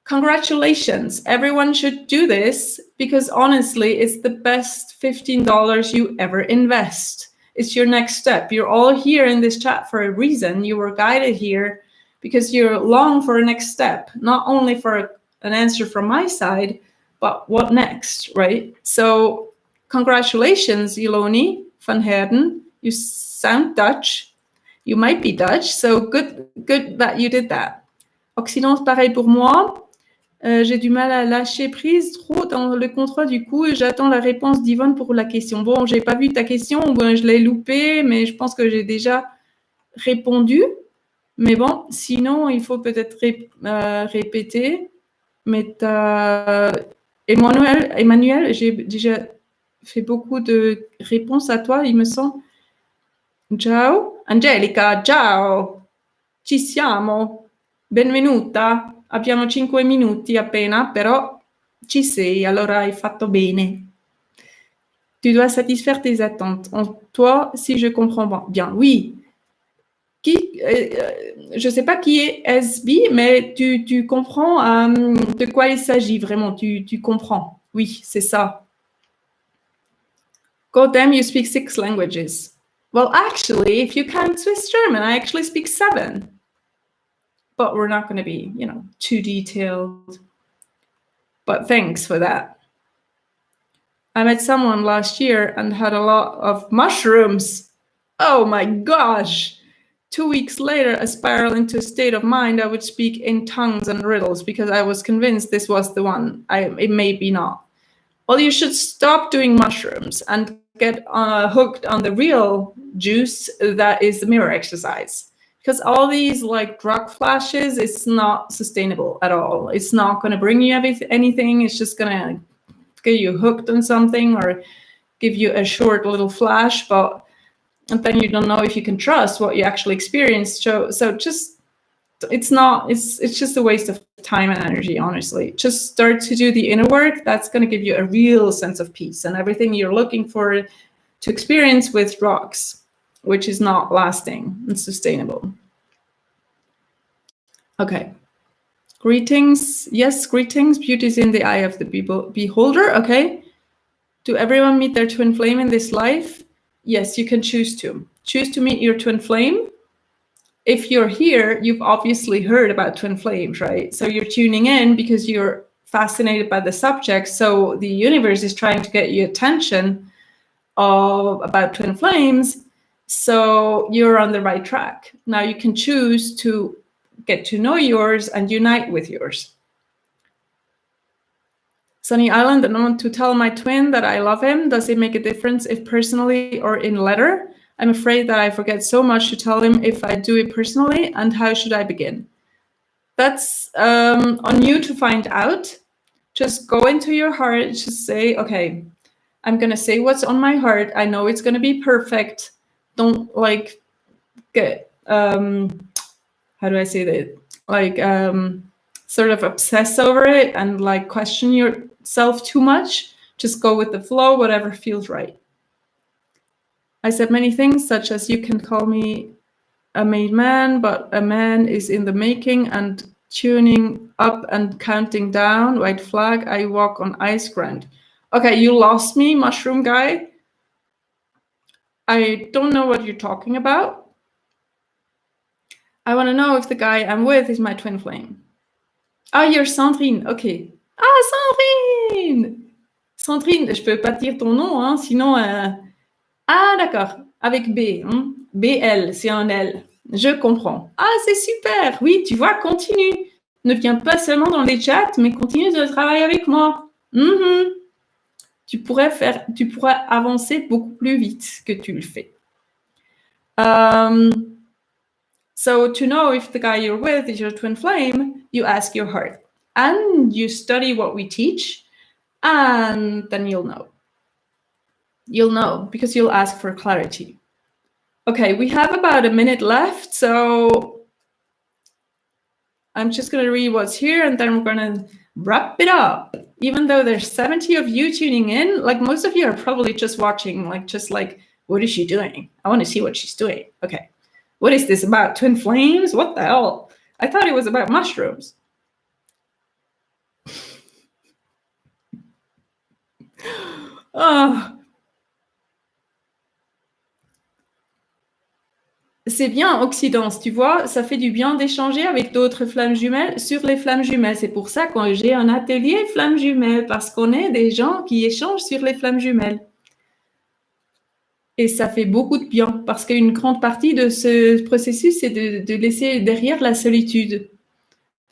Congratulations. Everyone should do this because honestly, it's the best $15 you ever invest. It's your next step. You're all here in this chat for a reason. You were guided here because you're long for a next step, not only for an answer from my side, but what next, right? So congratulations, Iloni van Herden. You sound Dutch. You might be Dutch, so good that you did that. Occident, pareil pour moi. J'ai du mal à lâcher prise trop dans le contrat, du coup, et j'attends la réponse d'Yvonne pour la question. Bon, j'ai pas vu ta question, je l'ai loupée, mais je pense que j'ai déjà répondu. Mais bon, sinon, il faut peut-être répéter. Mais Emmanuel, j'ai déjà fait beaucoup de réponses à toi, il me semble. Ciao. Angelica, ciao. Ci siamo. Benvenuta. Abbiamo 5 minuti appena, però ci sei, allora hai fatto bene. Tu dois satisfaire tes attentes. En toi, si je comprends bien. Oui. Je ne sais pas qui est SB, mais tu comprends de quoi il s'agit vraiment. Tu comprends. Oui, c'est ça. God damn, you speak 6 languages. Well, actually, if you count Swiss German, I actually speak 7. But we're not going to be, too detailed. But thanks for that. I met someone last year and had a lot of mushrooms. Oh my gosh! 2 weeks later, I spiraled into a state of mind I would speak in tongues and riddles because I was convinced this was the one. It may be not. Well, you should stop doing mushrooms and get hooked on the real juice that is the mirror exercise. Because all these drug flashes, it's not sustainable at all. It's not going to bring you anything. It's just going to get you hooked on something or give you a short little flash, and then you don't know if you can trust what you actually experienced. So just it's just a waste of time and energy, honestly. Just start to do the inner work. That's going to give you a real sense of peace and everything you're looking for to experience with drugs, which is not lasting and sustainable. Okay. Greetings. Yes, greetings. Beauty is in the eye of the beholder. Okay. Do everyone meet their twin flame in this life? Yes, you can choose to. Choose to meet your twin flame. If you're here, you've obviously heard about twin flames, right? So you're tuning in because you're fascinated by the subject. So the universe is trying to get your attention about twin flames. So you're on the right track. Now you can choose to get to know yours and unite with yours. Sunny Island, and I want to tell my twin that I love him. Does it make a difference if personally or in letter? I'm afraid that I forget so much to tell him if I do it personally, and how should I begin? That's on you to find out. Just go into your heart, just say, okay, I'm going to say what's on my heart. I know it's going to be perfect. Don't get, how do I say that? Sort of obsess over it and question yourself too much. Just go with the flow, whatever feels right. I said many things, such as you can call me a made man, but a man is in the making, and tuning up and counting down, white flag, I walk on ice ground. Okay, you lost me, mushroom guy. I don't know what you're talking about. I want to know if the guy I'm with is my twin flame. Ah, you're Sandrine, ok. Ah, Sandrine! Sandrine, je peux pas te dire ton nom, hein, sinon... Ah, d'accord, avec B. Hein? BL, c'est un L. Je comprends. Ah, c'est super. Oui, tu vois, continue. Ne viens pas seulement dans les chats, mais continue de travailler avec moi. Tu pourrais avancer beaucoup plus vite que tu le fais. So to know if the guy you're with is your twin flame, you ask your heart. And you study what we teach, and then you'll know. You'll know because you'll ask for clarity. Okay, we have about a minute left, so I'm just going to read what's here, and then we're going to wrap it up. Even though there's 70 of you tuning in, most of you are probably just watching, what is she doing? I want to see what she's doing. Okay, what is this about? Twin flames? What the hell? I thought it was about mushrooms. Oh. C'est bien, Occidence, tu vois, ça fait du bien d'échanger avec d'autres flammes jumelles sur les flammes jumelles. C'est pour ça que j'ai un atelier flammes jumelles, parce qu'on est des gens qui échangent sur les flammes jumelles. Et ça fait beaucoup de bien, parce qu'une grande partie de ce processus, c'est de laisser derrière la solitude.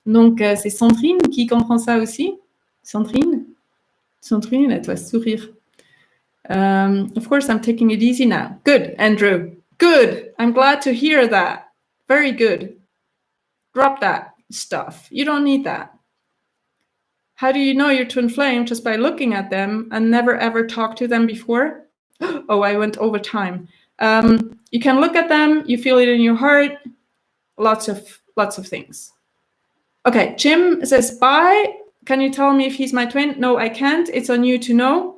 Donc, c'est Sandrine qui comprend ça aussi. Sandrine, elle doit sourire. Of course, I'm taking it easy now. Good, Andrew. Good. I'm glad to hear that. Very good. Drop that stuff. You don't need that. How do you know your twin flame? Just by looking at them and never ever talk to them before? Oh, I went over time. You can look at them. You feel it in your heart. Lots of things. Okay, Jim says, bye. Can you tell me if he's my twin? No, I can't. It's on you to know.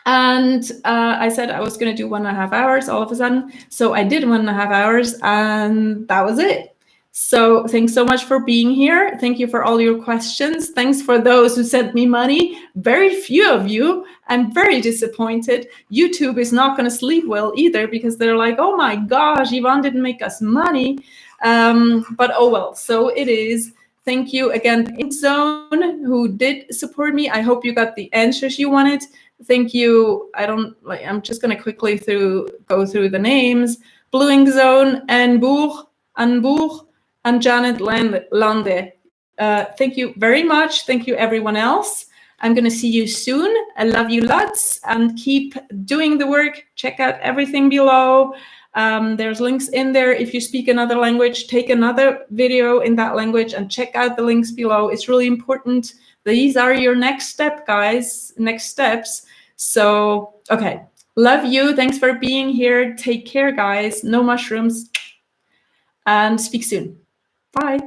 And I said I was going to do 1.5 hours all of a sudden. So I did 1.5 hours, and that was it. So thanks so much for being here. Thank you for all your questions. Thanks for those who sent me money. Very few of you. I'm very disappointed. YouTube is not going to sleep well either, because they're like, oh my gosh, Yvonne didn't make us money. But oh well, so it is. Thank you again, In Zone, who did support me. I hope you got the answers you wanted. Thank you. I'm just going to quickly go through the names. Bluing Zone, Anbourg, and Janet Lande. Thank you very much. Thank you, everyone else. I'm going to see you soon. I love you lots, and keep doing the work. Check out everything below. There's links in there. If you speak another language, take another video in that language and check out the links below. It's really important. These are your next step, guys. Next steps. So, okay. Love you. Thanks for being here. Take care, guys. No mushrooms. And speak soon. Bye.